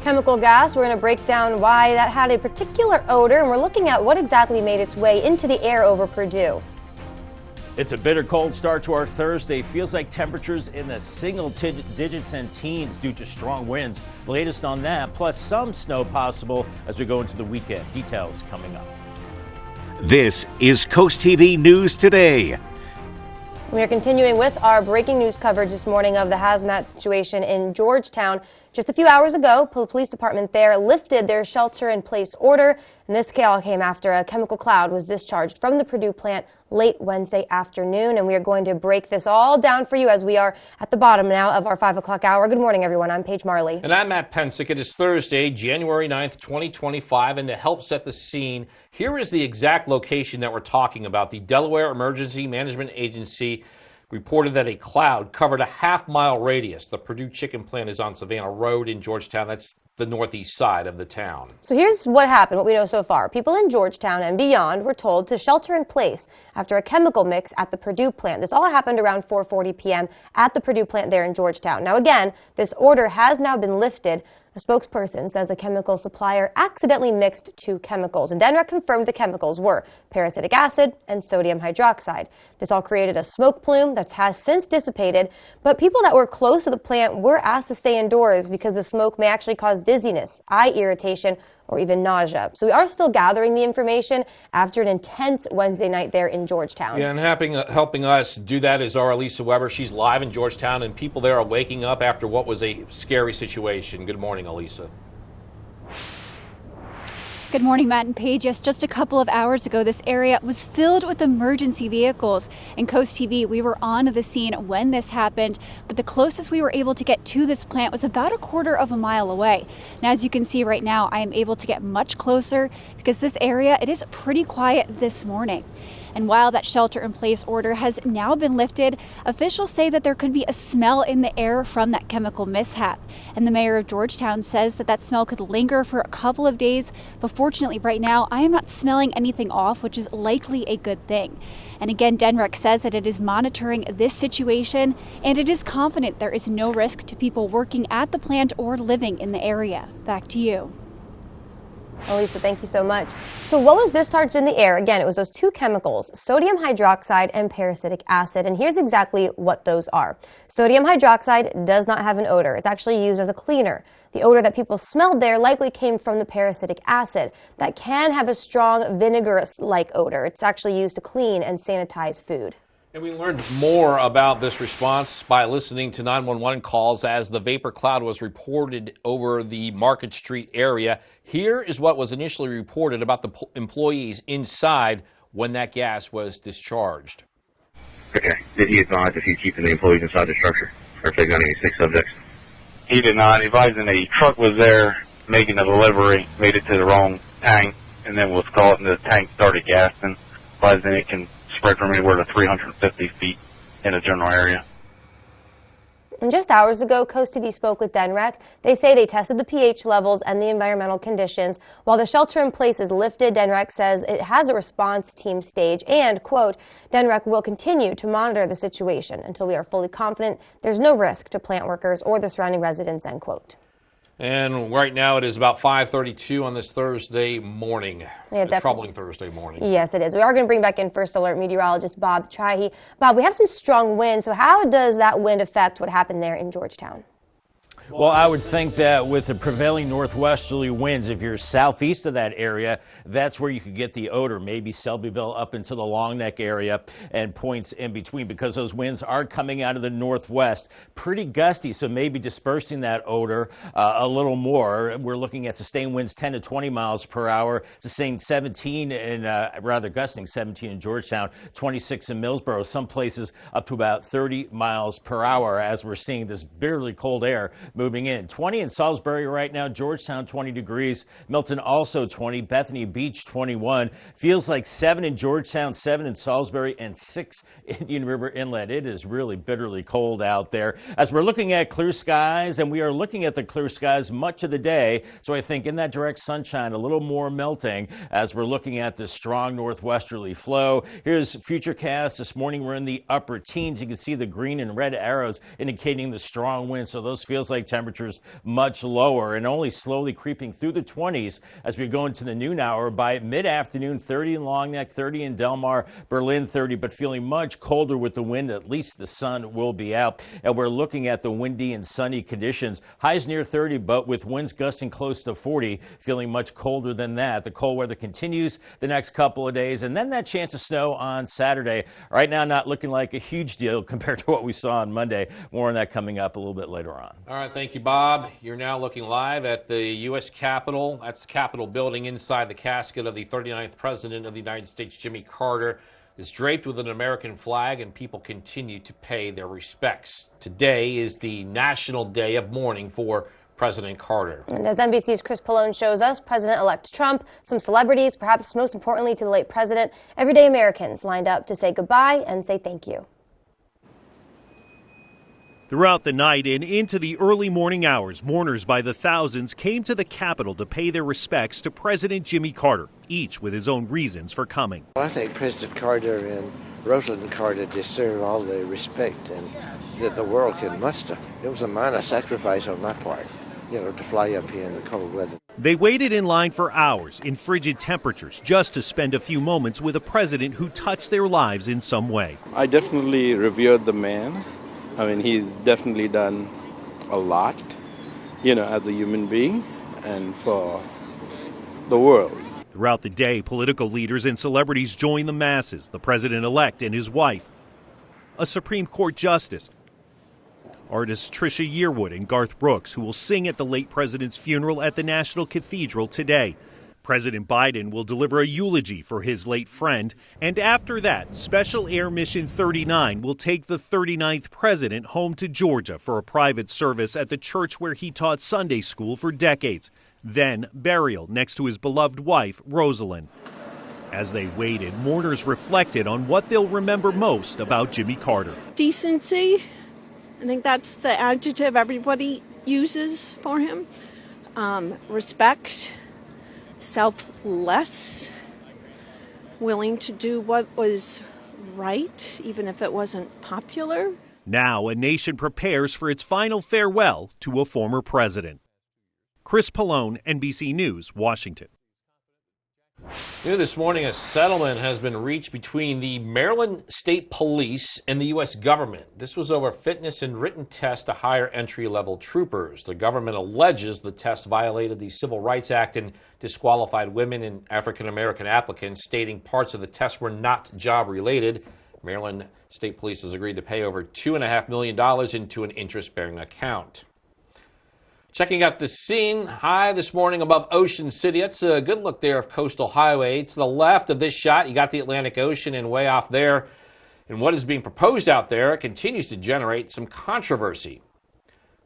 [SPEAKER 5] Chemical gas, we're going to break down why that had a particular odor, and we're looking at what exactly made its way into the air over Perdue.
[SPEAKER 17] It's a bitter cold start to our Thursday. Feels like temperatures in the single digits and teens due to strong winds. The latest on that, plus some snow possible as we go into the weekend. Details coming up.
[SPEAKER 11] This is Coast TV News Today.
[SPEAKER 5] We are continuing with our breaking news coverage this morning of the hazmat situation in Georgetown. Just a few hours ago, the police department there lifted their shelter-in-place order, And this all came after a chemical cloud was discharged from the Perdue plant late Wednesday afternoon. And we are going to break this all down for you as we are at the bottom now of our 5 o'clock hour. Good morning, everyone. I'm Paige Marley.
[SPEAKER 3] And I'm Matt Pensick. It is Thursday, January 9th, 2025. And to help set the scene, here is the exact location that we're talking about. The Delaware Emergency Management Agency reported that a cloud covered a half-mile radius. The Perdue chicken plant is on Savannah Road in Georgetown. That's the northeast side of the town.
[SPEAKER 5] So here's what happened, what we know so far. People in Georgetown and beyond were told to shelter in place after a chemical mix at the Perdue plant. This all happened around 4:40 p.m. at the Perdue plant there in Georgetown. Now again, this order has now been lifted. A spokesperson says a chemical supplier accidentally mixed two chemicals, and DENREC confirmed the chemicals were peracetic acid and sodium hydroxide. This all created a smoke plume that has since dissipated, but people that were close to the plant were asked to stay indoors because the smoke may actually cause dizziness, eye irritation, or even nausea. So we are still gathering the information after an intense Wednesday night there in Georgetown.
[SPEAKER 3] Yeah, and helping us do that is our Elisa Weber. She's live in Georgetown, and people there are waking up after what was a scary situation. Good morning, Elisa.
[SPEAKER 18] Good morning, Matt and Paige. Yes, just a couple of hours ago, this area was filled with emergency vehicles. In CoastTV, we were on the scene when this happened, but the closest we were able to get to this plant was about a quarter of a mile away. Now, as you can see right now, I am able to get much closer because this area, it is pretty quiet this morning. And while that shelter-in-place order has now been lifted, officials say that there could be a smell in the air from that chemical mishap. And the mayor of Georgetown says that that smell could linger for a couple of days, but fortunately right now I am not smelling anything off, which is likely a good thing. And again, DENREC says that it is monitoring this situation and it is confident there is no risk to people working at the plant or living in the area. Back to you.
[SPEAKER 5] Elisa, thank you so much. So what was discharged in the air? Again, it was those two chemicals, sodium hydroxide and peracetic acid. And here's exactly what those are. Sodium hydroxide does not have an odor. It's actually used as a cleaner. The odor that people smelled there likely came from the peracetic acid that can have a strong vinegar-like odor. It's actually used to clean and sanitize food.
[SPEAKER 3] And we learned more about this response by listening to 911 calls as the vapor cloud was reported over the Market Street area. Here is what was initially reported about the employees inside when that gas was discharged.
[SPEAKER 14] Okay. Did he advise if he's keeping the employees inside the structure or if they got any sick subjects?
[SPEAKER 2] He did not. Advising a truck was there making a delivery, made it to the wrong tank, and then was caught and the tank started gassing. Advising it can spread from anywhere to 350 feet in a general area.
[SPEAKER 5] And just hours ago, CoastTV spoke with DENREC. They say they tested the pH levels and the environmental conditions. While the shelter in place is lifted, DENREC says it has a response team stage and, quote, DENREC will continue to monitor the situation until we are fully confident there's no risk to plant workers or the surrounding residents, end quote.
[SPEAKER 3] And right now it is about 5:32 on this Thursday morning.
[SPEAKER 5] Yeah,
[SPEAKER 3] a troubling Thursday morning.
[SPEAKER 5] Yes, it is. We are going to bring back in First Alert meteorologist Bob Trahi. Bob, we have some strong wind, so how does that wind affect what happened there in Georgetown?
[SPEAKER 17] Well, I would think that with the prevailing northwesterly winds, if you're southeast of that area, that's where you could get the odor, maybe Selbyville up into the Long Neck area and points in between, because those winds are coming out of the northwest, pretty gusty, so maybe dispersing that odor a little more. We're looking at sustained winds 10 to 20 miles per hour, sustained 17 in, rather gusting 17 in Georgetown, 26 in Millsboro, some places up to about 30 miles per hour as we're seeing this bitterly cold air moving in. 20 in Salisbury right now, Georgetown 20 degrees, Milton also 20, Bethany Beach 21. Feels like 7 in Georgetown, 7 in Salisbury, and 6 Indian River Inlet. It is really bitterly cold out there. As we're looking at clear skies, and we are looking at the clear skies much of the day, so I think in that direct sunshine, a little more melting as we're looking at the strong northwesterly flow. Here's Futurecast. This morning we're in the upper teens. You can see the green and red arrows indicating the strong wind, so those feels like temperatures much lower and only slowly creeping through the 20s as we go into the noon hour. By mid-afternoon, 30 in Long Neck, 30 in Delmar, Berlin 30, but feeling much colder with the wind. At least the sun will be out. And we're looking at the windy and sunny conditions. Highs near 30, but with winds gusting close to 40, feeling much colder than that. The cold weather continues the next couple of days, and then that chance of snow on Saturday. Right now, not looking like a huge deal compared to what we saw on Monday. More on that coming up a little bit later on.
[SPEAKER 3] All right. Thank you, Bob. You're now looking live at the U.S. Capitol. That's the Capitol building. Inside the casket of the 39th President of the United States, Jimmy Carter, is draped with an American flag, and people continue to pay their respects. Today is the National Day of Mourning for President Carter.
[SPEAKER 5] And as NBC's Chris Pallone shows us, President-elect Trump, some celebrities, perhaps most importantly to the late president, everyday Americans lined up to say goodbye and say thank you.
[SPEAKER 6] Throughout the night and into the early morning hours, mourners by the thousands came to the Capitol to pay their respects to President Jimmy Carter, each with his own reasons for coming.
[SPEAKER 8] Well, I think President Carter and Rosalind Carter deserve all the respect that the world can muster. It was a minor sacrifice on my part, to fly up here in the cold weather.
[SPEAKER 6] They waited in line for hours in frigid temperatures just to spend a few moments with a president who touched their lives in some way.
[SPEAKER 10] I definitely revered the man. I mean, he's definitely done a lot, as a human being and for the world.
[SPEAKER 6] Throughout the day, political leaders and celebrities joined the masses, the president-elect and his wife, a Supreme Court justice, artists Trisha Yearwood and Garth Brooks, who will sing at the late president's funeral at the National Cathedral today. President Biden will deliver a eulogy for his late friend, and after that, Special Air Mission 39 will take the 39th president home to Georgia for a private service at the church where he taught Sunday school for decades. Then, burial next to his beloved wife, Rosalind. As they waited, mourners reflected on what they'll remember most about Jimmy Carter.
[SPEAKER 12] Decency. I think that's the adjective everybody uses for him. Respect. Selfless, willing to do what was right, even if it wasn't popular.
[SPEAKER 6] Now a nation prepares for its final farewell to a former president. Chris Pallone, NBC News, Washington.
[SPEAKER 3] New this morning, a settlement has been reached between the Maryland State Police and the U.S. government. This was over fitness and written tests to hire entry-level troopers. The government alleges the tests violated the Civil Rights Act and disqualified women and African-American applicants, stating parts of the tests were not job-related. Maryland State Police has agreed to pay over $2.5 million into an interest-bearing account. Checking out the scene high this morning above Ocean City. That's a good look there of Coastal Highway. To the left of this shot, you got the Atlantic Ocean, and way off there, and what is being proposed out there continues to generate some controversy.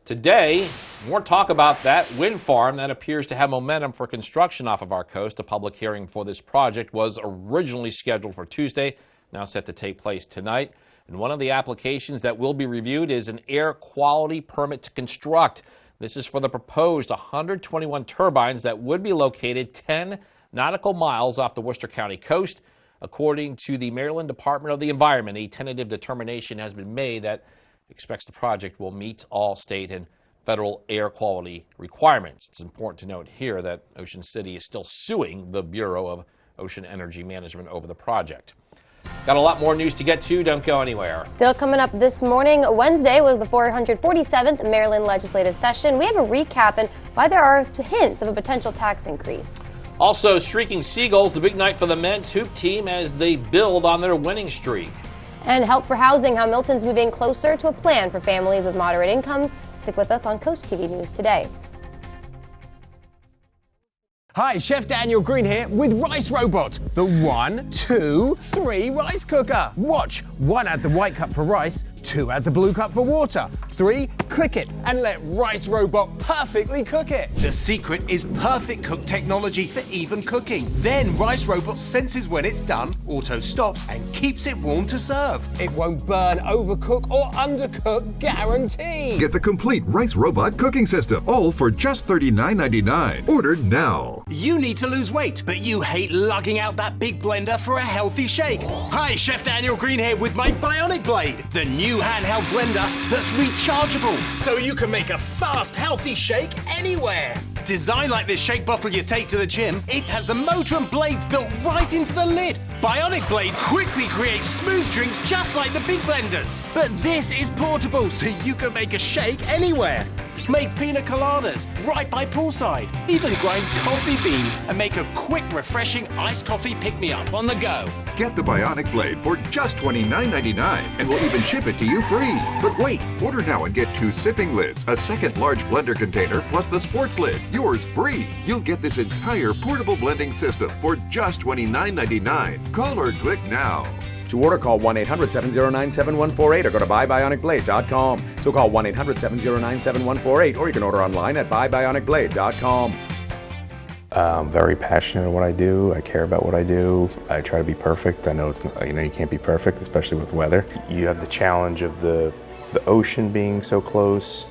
[SPEAKER 3] Today, more talk about that wind farm that appears to have momentum for construction off of our coast. A public hearing for this project was originally scheduled for Tuesday, now set to take place tonight. And one of the applications that will be reviewed is an air quality permit to construct. This is for the proposed 121 turbines that would be located 10 nautical miles off the Worcester County coast. According to the Maryland Department of the Environment, a tentative determination has been made that expects the project will meet all state and federal air quality requirements. It's important to note here that Ocean City is still suing the Bureau of Ocean Energy Management over the project. Got a lot more news to get to. Don't go anywhere.
[SPEAKER 5] Still coming up this morning, Wednesday was the 447th Maryland legislative session. We have a recap and why there are hints of a potential tax increase.
[SPEAKER 3] Also, streaking seagulls, the big night for the men's hoop team as they build on their winning streak.
[SPEAKER 5] And help for housing, how Milton's moving closer to a plan for families with moderate incomes. Stick with us on CoastTV News today.
[SPEAKER 13] Hi, Chef Daniel Green here with Rice Robot, the 1, 2, 3 rice cooker. Watch, 1 add the white cup for rice, 2 add the blue cup for water, 3 click it and let Rice Robot perfectly cook it.
[SPEAKER 19] The secret is perfect cook technology for even cooking. Then Rice Robot senses when it's done, auto stops and keeps it warm to serve.
[SPEAKER 13] It won't burn, overcook or undercook, guaranteed.
[SPEAKER 20] Get the complete Rice Robot cooking system, all for just $39.99. Ordered now.
[SPEAKER 19] You need to lose weight, but you hate lugging out that big blender for a healthy shake. Hi, Chef Daniel Green here with my Bionic Blade, the new handheld blender that's rechargeable, so you can make a fast, healthy shake anywhere. Designed like this shake bottle you take to the gym, it has the motor and blades built right into the lid. Bionic Blade quickly creates smooth drinks just like the big blenders. But this is portable, so you can make a shake anywhere. Make pina coladas right by poolside. Even grind coffee beans and make a quick, refreshing iced coffee pick-me-up on the go.
[SPEAKER 20] Get the Bionic Blade for just $29.99 and we'll even ship it to you free. But wait, order now and get 2 sipping lids, a second large blender container, plus the sports lid. Yours free. You'll get this entire portable blending system for just $29.99. Call or click now.
[SPEAKER 7] To order, call 1-800-709-7148 or go to buybionicblade.com. So call 1-800-709-7148 or you can order online at buybionicblade.com.
[SPEAKER 9] I'm very passionate in what I do. I care about what I do. I try to be perfect. I know it's not, you can't be perfect, especially with weather. You have the challenge of the ocean being so close,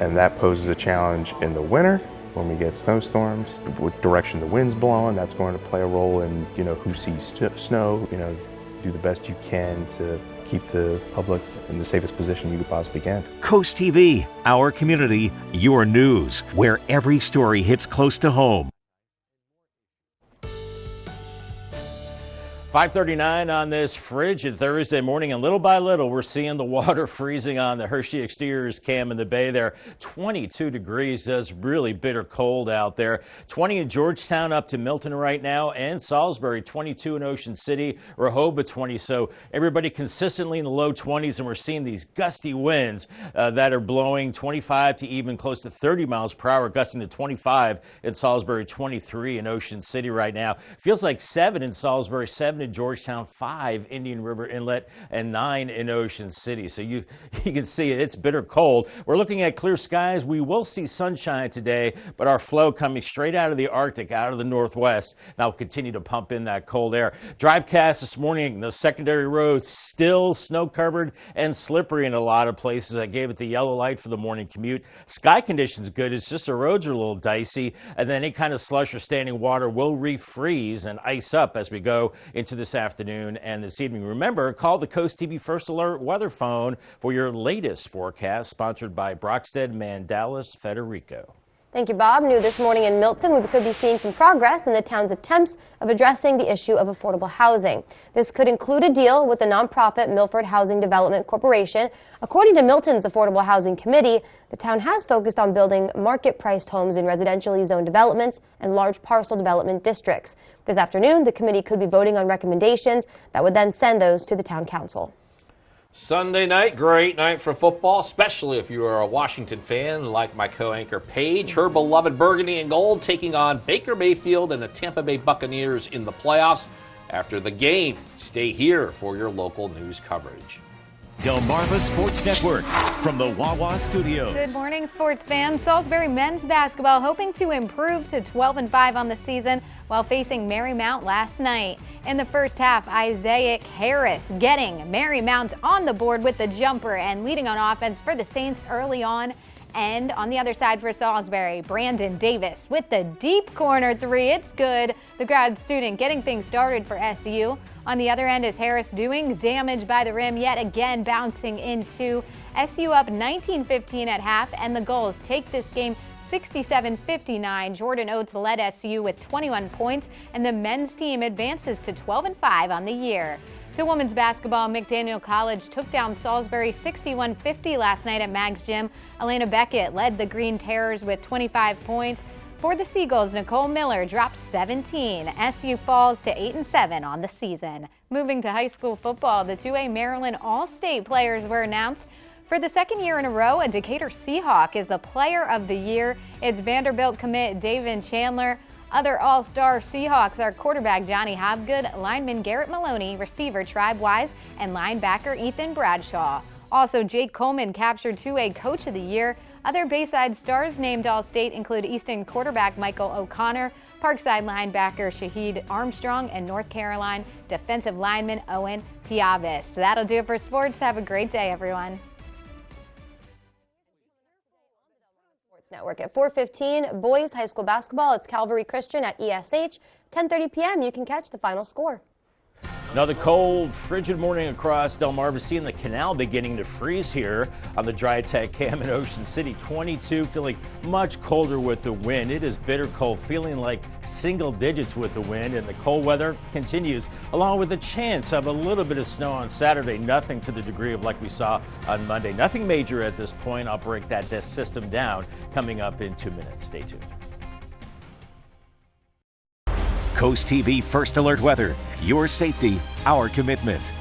[SPEAKER 9] and that poses a challenge in the winter when we get snowstorms. What direction the wind's blowing, that's going to play a role in, who sees snow. Do the best you can to keep the public in the safest position you possibly can.
[SPEAKER 11] Coast TV, our community, your news, where every story hits close to home.
[SPEAKER 17] 5:39 on this frigid Thursday morning, and little by little we're seeing the water freezing on the Hershey Exteriors cam in the bay there. 22 degrees, does really bitter cold out there. 20 in Georgetown up to Milton right now, and Salisbury 22 in Ocean City, Rehoboth 20. So everybody consistently in the low 20s, and we're seeing these gusty winds that are blowing 25 to even close to 30 miles per hour, gusting to 25 in Salisbury, 23 in Ocean City right now. Feels like 7 in Salisbury, 7 in Georgetown, 5 Indian River Inlet, and 9 in Ocean City. So you can see it's bitter cold. We're looking at clear skies. We will see sunshine today, but our flow coming straight out of the Arctic, out of the northwest. Now we'll continue to pump in that cold air. Drivecast this morning, the secondary roads still snow-covered and slippery in a lot of places. I gave it the yellow light for the morning commute. Sky conditions good. It's just the roads are a little dicey, and then any kind of slush or standing water will refreeze and ice up as we go into this afternoon and this evening. Remember, call the Coast TV First Alert weather phone for your latest forecast, sponsored by Brockstead Mandalis Federico.
[SPEAKER 5] Thank you, Bob. New this morning in Milton, we could be seeing some progress in the town's attempts of addressing the issue of affordable housing. This could include a deal with the nonprofit Milford Housing Development Corporation. According to Milton's Affordable Housing Committee, the town has focused on building market-priced homes in residentially zoned developments and large parcel development districts. This afternoon, the committee could be voting on recommendations that would then send those to the town council.
[SPEAKER 3] Sunday night, great night for football, especially if you are a Washington fan like my co-anchor Paige. Her beloved Burgundy and Gold taking on Baker Mayfield and the Tampa Bay Buccaneers in the playoffs. After the game, stay here for your local news coverage.
[SPEAKER 11] Delmarva Sports Network from the Wawa Studios.
[SPEAKER 15] Good morning, sports fans. Salisbury men's basketball hoping to improve to 12-5 on the season while facing Marymount last night. In the first half, Isaiah Harris getting Marymount on the board with the jumper and leading on offense for the Saints early on. And on the other side for Salisbury, Brandon Davis with the deep corner 3. It's good. The grad student getting things started for SU. On the other end is Harris doing damage by the rim, yet again bouncing into SU up 19-15 at half, and the goals take this game 67-59. Jordan Oates led SU with 21 points, and the men's team advances to 12-5 on the year. To women's basketball, McDaniel College took down Salisbury 61-50 last night at Mag's Gym. Elena Beckett led the Green Terrors with 25 points. For the Seagulls, Nicole Miller dropped 17. SU falls to 8-7 on the season. Moving to high school football, the 2A Maryland All-State players were announced. For the second year in a row, a Decatur Seahawk is the player of the year. It's Vanderbilt commit David Chandler. Other all-star Seahawks are quarterback Johnny Hobgood, lineman Garrett Maloney, receiver Tribe Wise, and linebacker Ethan Bradshaw. Also, Jake Coleman captured 2A Coach of the Year. Other Bayside stars named All-State include Easton quarterback Michael O'Connor, Parkside linebacker Shahid Armstrong, and North Carolina defensive lineman Owen Piavis. So that'll do it for sports. Have a great day, everyone.
[SPEAKER 5] Network at 4:15, boys high school basketball. It's Calvary Christian at ESH. 10:30 p.m. You can catch the final score.
[SPEAKER 17] Another cold, frigid morning across Delmarva. Seeing the canal beginning to freeze here on the Dry Tech Cam in Ocean City. 22, feeling much colder with the wind. It is bitter cold, feeling like single digits with the wind, and the cold weather continues, along with a chance of a little bit of snow on Saturday. Nothing to the degree of like we saw on Monday. Nothing major at this point. I'll break that system down coming up in 2 minutes. Stay tuned.
[SPEAKER 11] Coast TV First Alert Weather. Your safety, our commitment.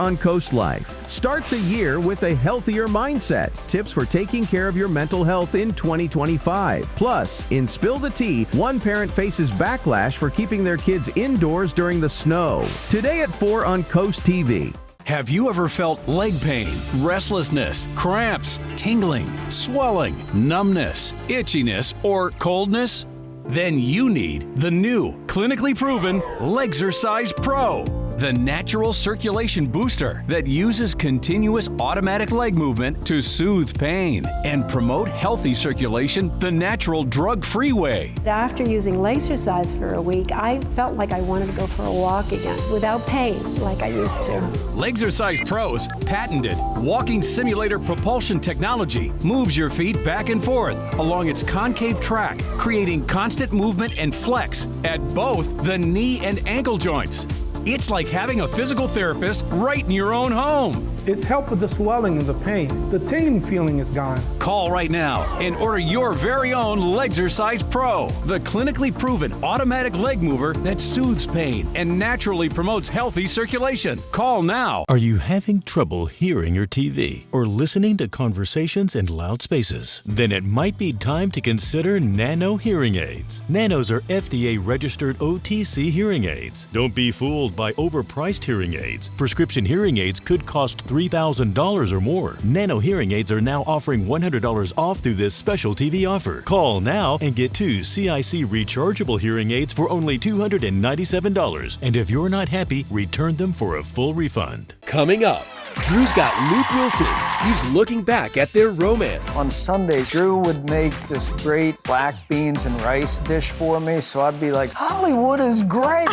[SPEAKER 27] On Coast Life, start the year with a healthier mindset. Tips for taking care of your mental health in 2025. Plus, in Spill the Tea, one parent faces backlash for keeping their kids indoors during the snow. Today at 4 on Coast TV.
[SPEAKER 1] Have you ever felt leg pain, restlessness, cramps, tingling, swelling, numbness, itchiness, or coldness? Then you need the new, clinically proven Legzercise Pro, the natural circulation booster that uses continuous automatic leg movement to soothe pain and promote healthy circulation the natural drug-free way.
[SPEAKER 12] After using Legzercise for a week, I felt like I wanted to go for a walk again without pain like I used to.
[SPEAKER 1] Legzercise Pro's patented walking simulator propulsion technology moves your feet back and forth along its concave track, creating constant movement and flex at both the knee and ankle joints. It's like having a physical therapist right in your own home.
[SPEAKER 4] It's helped with the swelling and the pain. The tingling feeling is gone.
[SPEAKER 1] Call right now and order your very own Legzercise Pro, the clinically proven automatic leg mover that soothes pain and naturally promotes healthy circulation. Call now.
[SPEAKER 21] Are you having trouble hearing your TV or listening to conversations in loud spaces? Then it might be time to consider Nano hearing aids. Nanos are FDA-registered OTC hearing aids. Don't be fooled by overpriced hearing aids. Prescription hearing aids could cost $3,000 or more. Nano hearing aids are now offering $100 off through this special TV offer. Call now and get 2 CIC rechargeable hearing aids for only $297. And if you're not happy, return them for a full refund. Coming up, Drew's got Luke Wilson. He's looking back at their romance.
[SPEAKER 22] On Sunday, Drew would make this great black beans and rice dish for me, so I'd be like, Hollywood is great.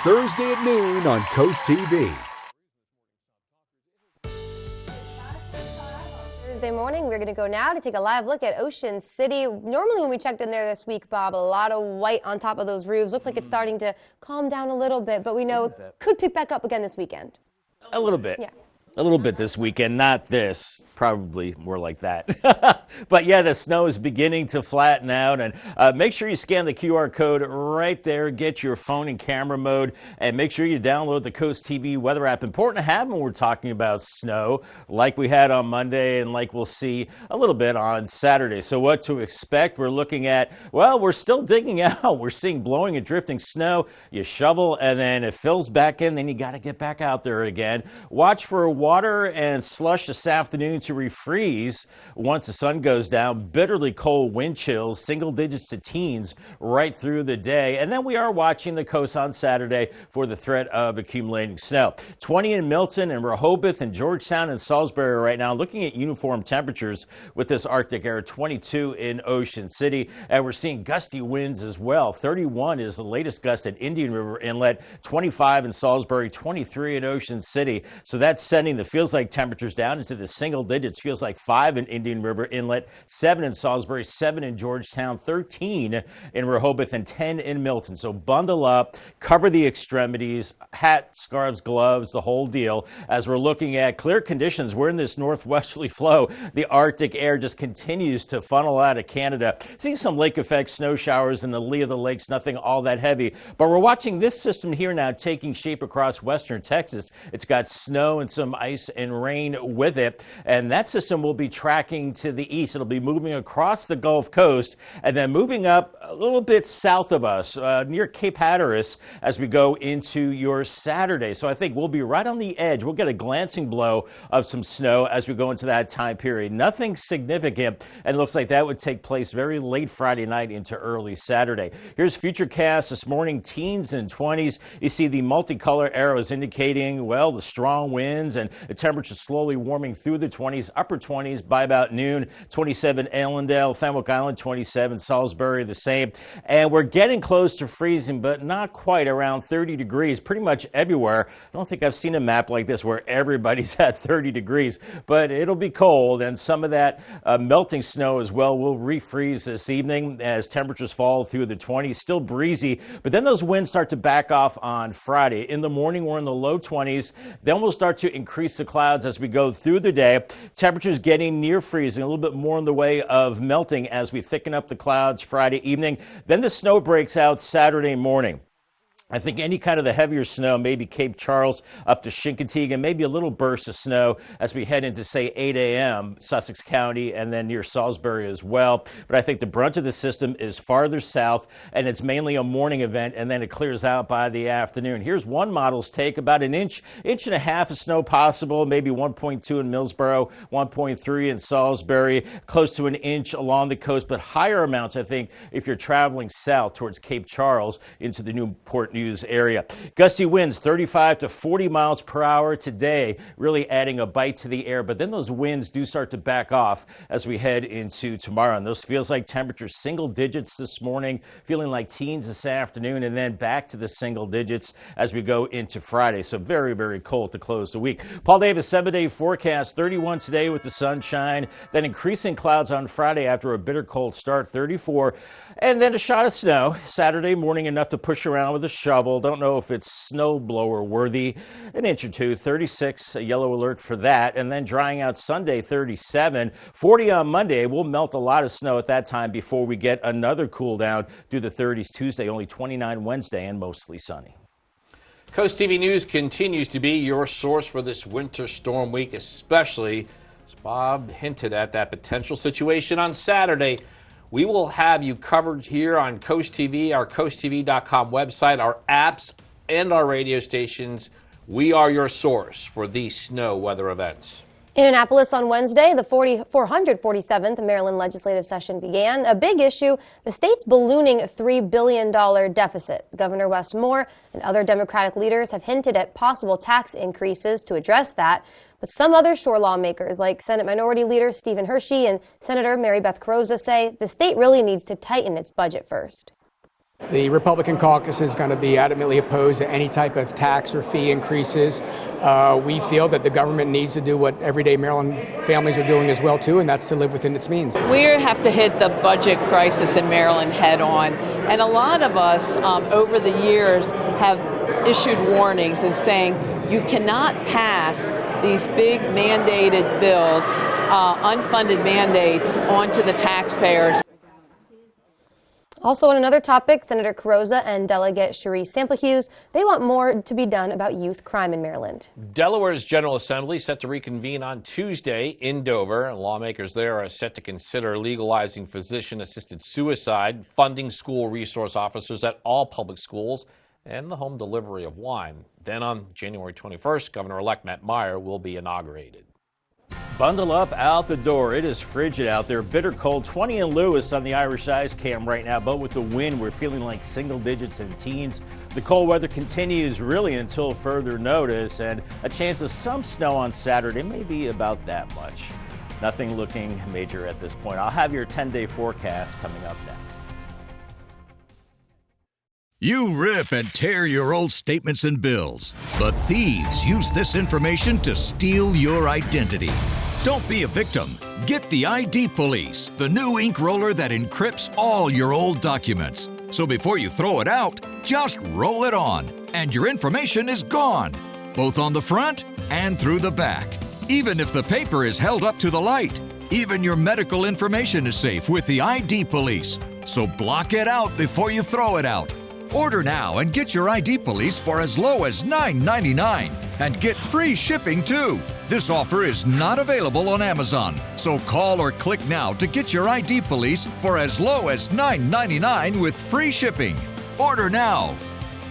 [SPEAKER 21] Thursday at noon on Coast TV.
[SPEAKER 5] Thursday morning, we're going to go now to take a live look at Ocean City. Normally when we checked in there this week, Bob, a lot of white on top of those roofs. Looks like it's starting to calm down a little bit, but we know it could pick back up again this weekend.
[SPEAKER 17] A little bit.
[SPEAKER 5] Yeah.
[SPEAKER 17] A little bit this weekend, not this. Probably more like that. But yeah, the snow is beginning to flatten out, and make sure you scan the QR code right there. Get your phone in camera mode, and make sure you download the Coast TV weather app. Important to have when we're talking about snow, like we had on Monday and like we'll see a little bit on Saturday. So what to expect? We're looking at, well, we're still digging out. We're seeing blowing and drifting snow. You shovel, and then it fills back in. Then you got to get back out there again. Watch for water and slush this afternoon to refreeze once the sun goes down. Bitterly cold wind chills, single digits to teens right through the day. And then we are watching the coast on Saturday for the threat of accumulating snow. 20 in Milton and Rehoboth and Georgetown and Salisbury right now. Looking at uniform temperatures with this Arctic air, 22 in Ocean City. And we're seeing gusty winds as well. 31 is the latest gust at Indian River Inlet, 25 in Salisbury, 23 in Ocean City. So that's sending the feels-like temperatures down into the single digits. Feels like 5 in Indian River Inlet, 7 in Salisbury, 7 in Georgetown, 13 in Rehoboth, and 10 in Milton. So bundle up, cover the extremities, hat, scarves, gloves, the whole deal. As we're looking at clear conditions, we're in this northwesterly flow. The Arctic air just continues to funnel out of Canada. Seeing some lake effect snow showers in the lee of the lakes, nothing all that heavy. But we're watching this system here now taking shape across western Texas. It's got snow and some ice and rain with it. And that system will be tracking to the east. It'll be moving across the Gulf Coast and then moving up a little bit south of us near Cape Hatteras as we go into your Saturday. So I think we'll be right on the edge. We'll get a glancing blow of some snow as we go into that time period. Nothing significant, and it looks like that would take place very late Friday night into early Saturday. Here's Futurecast this morning, teens and 20s. You see the multicolor arrows indicating, well, the strong winds and the temperature slowly warming through the 20s. 20s, upper 20s by about noon. 27 Allendale, Fenwick Island, 27 Salisbury, the same. And we're getting close to freezing, but not quite, around 30 degrees pretty much everywhere. I don't think I've seen a map like this where everybody's at 30 degrees, but it'll be cold, and some of that melting snow as well will refreeze this evening as temperatures fall through the 20s. Still breezy, but then those winds start to back off on Friday. In the morning, we're in the low 20s. Then we'll start to increase the clouds as we go through the day. Temperatures getting near freezing, a little bit more in the way of melting as we thicken up the clouds Friday evening. Then the snow breaks out Saturday morning. I think any kind of the heavier snow, maybe Cape Charles up to Chincoteague, maybe a little burst of snow as we head into, say, 8 a.m., Sussex County, and then near Salisbury as well. But I think the brunt of the system is farther south, and it's mainly a morning event, and then it clears out by the afternoon. Here's one model's take: about an inch and a half of snow possible, maybe 1.2 in Millsboro, 1.3 in Salisbury, close to an inch along the coast, but higher amounts, I think, if you're traveling south towards Cape Charles into the Newport News area. Gusty winds 35 to 40 miles per hour today, really adding a bite to the air, but then those winds do start to back off as we head into tomorrow. And those feels like temperatures single digits this morning, feeling like teens this afternoon, and then back to the single digits as we go into Friday. So very, very cold to close the week. Paul Davis, 7-day forecast: 31 today with the sunshine, then increasing clouds on Friday after a bitter cold start, 34, and then a shot of snow Saturday morning, enough to push around with a shovel. Don't know if it's snowblower worthy. An inch or two, 36, a yellow alert for that. And then drying out Sunday, 37. 40 on Monday. We'll melt a lot of snow at that time before we get another cool down through the 30s Tuesday, only 29 Wednesday, and mostly sunny.
[SPEAKER 3] Coast TV News continues to be your source for this winter storm week, especially as Bob hinted at that potential situation on Saturday. We will have you covered here on Coast TV, our CoastTV.com website, our apps, and our radio stations. We are your source for these snow weather events.
[SPEAKER 5] In Annapolis on Wednesday, the 447th Maryland legislative session began. A big issue: the state's ballooning $3 billion deficit. Governor Wes Moore and other Democratic leaders have hinted at possible tax increases to address that. But some other shore lawmakers, like Senate Minority Leader Stephen Hershey and Senator Mary Beth Carrozza, say the state really needs to tighten its budget first.
[SPEAKER 14] The Republican caucus is going to be adamantly opposed to any type of tax or fee increases. We feel that the government needs to do what everyday Maryland families are doing as well, too, and that's to live within its means.
[SPEAKER 16] We have to hit the budget crisis in Maryland head on. And a lot of us over the years have issued warnings and saying you cannot pass these big mandated bills, unfunded mandates, onto the taxpayers.
[SPEAKER 5] Also on another topic, Senator Carrozza and Delegate Cherise Sample Hughes, they want more to be done about youth crime in Maryland.
[SPEAKER 3] Delaware's General Assembly set to reconvene on Tuesday in Dover. Lawmakers there are set to consider legalizing physician-assisted suicide, funding school resource officers at all public schools, and the home delivery of wine. Then on January 21st, Governor-elect Matt Meyer will be inaugurated.
[SPEAKER 17] Bundle up out the door. It is frigid out there. Bitter cold. 20 in Lewis on the Irish Ice Cam right now, but with the wind, we're feeling like single digits and teens. The cold weather continues really until further notice, and a chance of some snow on Saturday, maybe about that much. Nothing looking major at this point. I'll have your 10-day forecast coming up next.
[SPEAKER 18] You rip and tear your old statements and bills, but thieves use this information to steal your identity. Don't be a victim. Get the ID Police, the new ink roller that encrypts all your old documents. So before you throw it out, just roll it on, and your information is gone, both on the front and through the back. Even if the paper is held up to the light, even your medical information is safe with the ID Police. So block it out before you throw it out. Order now and get your ID Police for as low as $9.99 and get free shipping too. This offer is not available on Amazon, so call or click now to get your ID Police for as low as $9.99 with free shipping. Order now.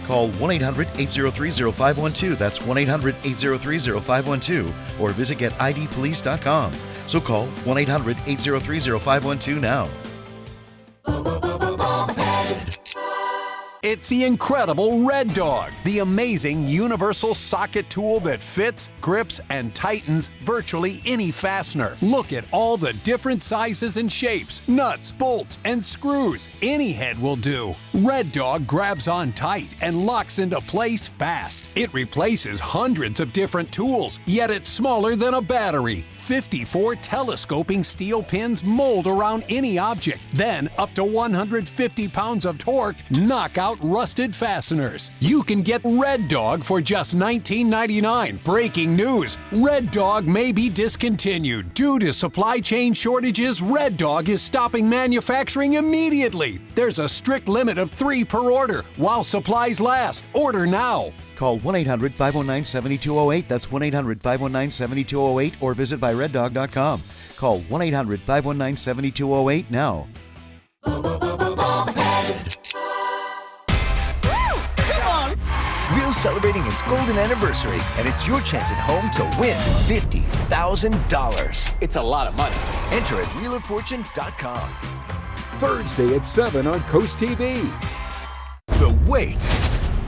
[SPEAKER 23] Call 1-800-803-0512. That's 1-800-803-0512. Or visit getidpolice.com. So call 1-800-803-0512 now.
[SPEAKER 2] It's the incredible Red Dog, the amazing universal socket tool that fits, grips, and tightens virtually any fastener. Look at all the different sizes and shapes, nuts, bolts, and screws. Any head will do. Red Dog grabs on tight and locks into place fast. It replaces hundreds of different tools, yet it's smaller than a battery. 54 telescoping steel pins mold around any object. Then, up to 150 pounds of torque knock out rusted fasteners. You can get Red Dog for just $19.99. Breaking news: Red Dog may be discontinued. Due to supply chain shortages, Red Dog is stopping manufacturing immediately. There's a strict limit of 3 per order while supplies last. Order now.
[SPEAKER 23] Call 1-800-519-7208. That's 1-800-519-7208 or visit byreddog.com. Call 1-800-519-7208 now.
[SPEAKER 6] Real celebrating its golden anniversary, and it's your chance at home to win $50,000. It's a lot of money. Enter at wheeloffortune.com.
[SPEAKER 8] Thursday at 7 on CoastTV.
[SPEAKER 6] The wait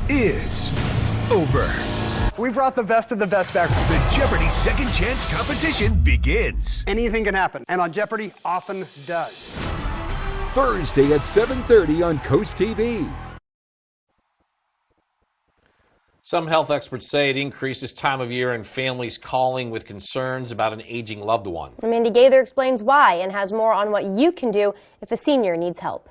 [SPEAKER 6] is over.
[SPEAKER 10] We brought the best of the best back.
[SPEAKER 6] The Jeopardy Second Chance competition begins.
[SPEAKER 10] Anything can happen, and on Jeopardy often does.
[SPEAKER 8] Thursday at 7:30 on CoastTV.
[SPEAKER 3] Some health experts say it increases time of year and families calling with concerns about an aging loved one.
[SPEAKER 5] Mandy Gaither explains why and has more on what you can do if a senior needs help.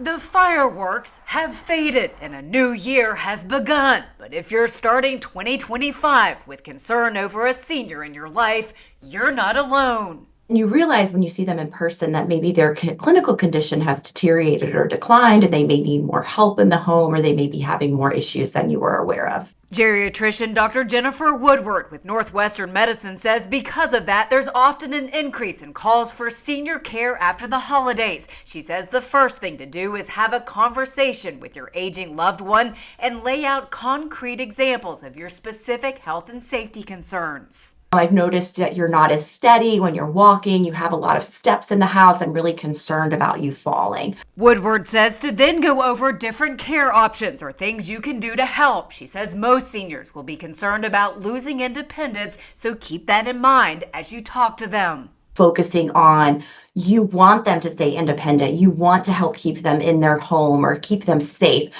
[SPEAKER 24] The fireworks have faded and a new year has begun. But if you're starting 2025 with concern over a senior in your life, you're not alone.
[SPEAKER 25] You realize when you see them in person that maybe their clinical condition has deteriorated or declined and they may need more help in the home or they may be having more issues than you were aware of.
[SPEAKER 24] Geriatrician Dr. Jennifer Woodward with Northwestern Medicine says because of that, there's often an increase in calls for senior care after the holidays. She says the first thing to do is have a conversation with your aging loved one and lay out concrete examples of your specific health and safety concerns.
[SPEAKER 25] I've noticed that you're not as steady when you're walking. You have a lot of steps in the house. I'm really concerned about you falling.
[SPEAKER 24] Woodward says to then go over different care options or things you can do to help. She says most seniors will be concerned about losing independence, so keep that in mind as you talk to them.
[SPEAKER 25] Focusing on you want them to stay independent. You want to help keep them in their home or keep them safe.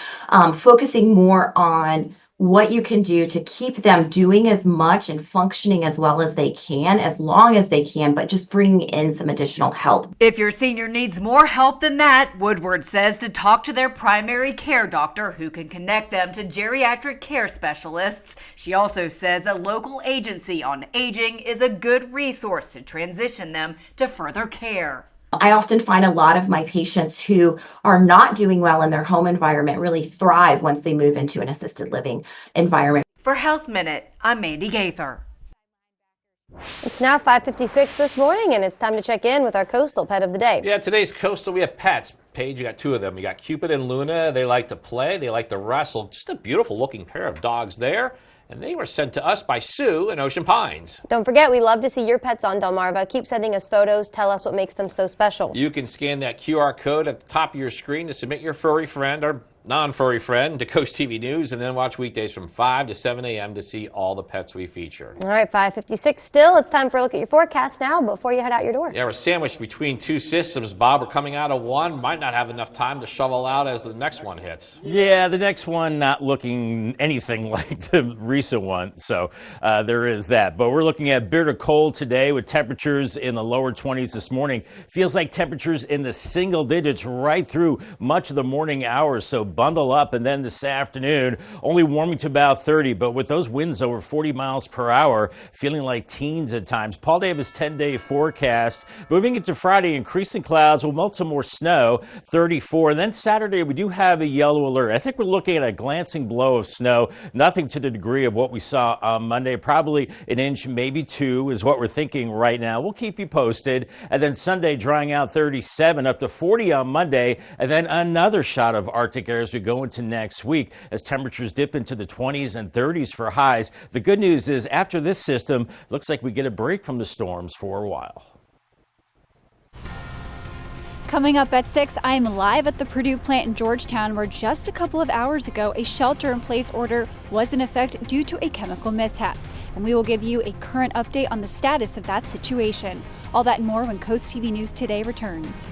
[SPEAKER 25] Focusing more on what you can do to keep them doing as much and functioning as well as they can, as long as they can, but just bringing in some additional help.
[SPEAKER 24] If your senior needs more help than that, Woodward says to talk to their primary care doctor who can connect them to geriatric care specialists. She also says a local agency on aging is a good resource to transition them to further care.
[SPEAKER 25] I often find a lot of my patients who are not doing well in their home environment really thrive once they move into an assisted living environment.
[SPEAKER 24] For Health Minute, I'm Mandy Gaither.
[SPEAKER 5] It's now 5:56 this morning, and it's time to check in with our coastal pet of the day.
[SPEAKER 3] Yeah, today's coastal, we have pets. Paige, you got 2 of them. You got Cupid and Luna. They like to play. They like to wrestle. Just a beautiful looking pair of dogs there. And they were sent to us by Sue in Ocean Pines.
[SPEAKER 5] Don't forget, we love to see your pets on Delmarva. Keep sending us photos. Tell us what makes them so special.
[SPEAKER 3] You can scan that QR code at the top of your screen to submit your furry friend or non-furry friend to Coast TV News, and then watch weekdays from 5 to 7 a.m. to see all the pets we feature.
[SPEAKER 5] All right, 5:56 still. It's time for a look at your forecast now before you head out your door.
[SPEAKER 3] Yeah, we're sandwiched between 2 systems, Bob. We're coming out of one. Might not have enough time to shovel out as the next one hits.
[SPEAKER 17] Yeah, the next one not looking anything like the recent one, so there is that. But we're looking at bitter cold today with temperatures in the lower 20s this morning. Feels like temperatures in the single digits right through much of the morning hours, so bundle up. And then this afternoon, only warming to about 30, but with those winds over 40 miles per hour, feeling like teens at times. Paul Davis 10-day forecast. Moving into Friday, increasing clouds will melt some more snow, 34. And then Saturday, we do have a yellow alert. I think we're looking at a glancing blow of snow, nothing to the degree of what we saw on Monday. Probably an inch, maybe 2 is what we're thinking right now. We'll keep you posted. And then Sunday, drying out 37, up to 40 on Monday. And then another shot of Arctic air as we go into next week as temperatures dip into the 20s and 30s for highs. The good news is after this system, looks like we get a break from the storms for a while.
[SPEAKER 7] Coming up at 6, I'm live at the Perdue Plant in Georgetown, where just a couple of hours ago, a shelter-in-place order was in effect due to a chemical mishap. And we will give you a current update on the status of that situation. All that and more when Coast TV News Today returns.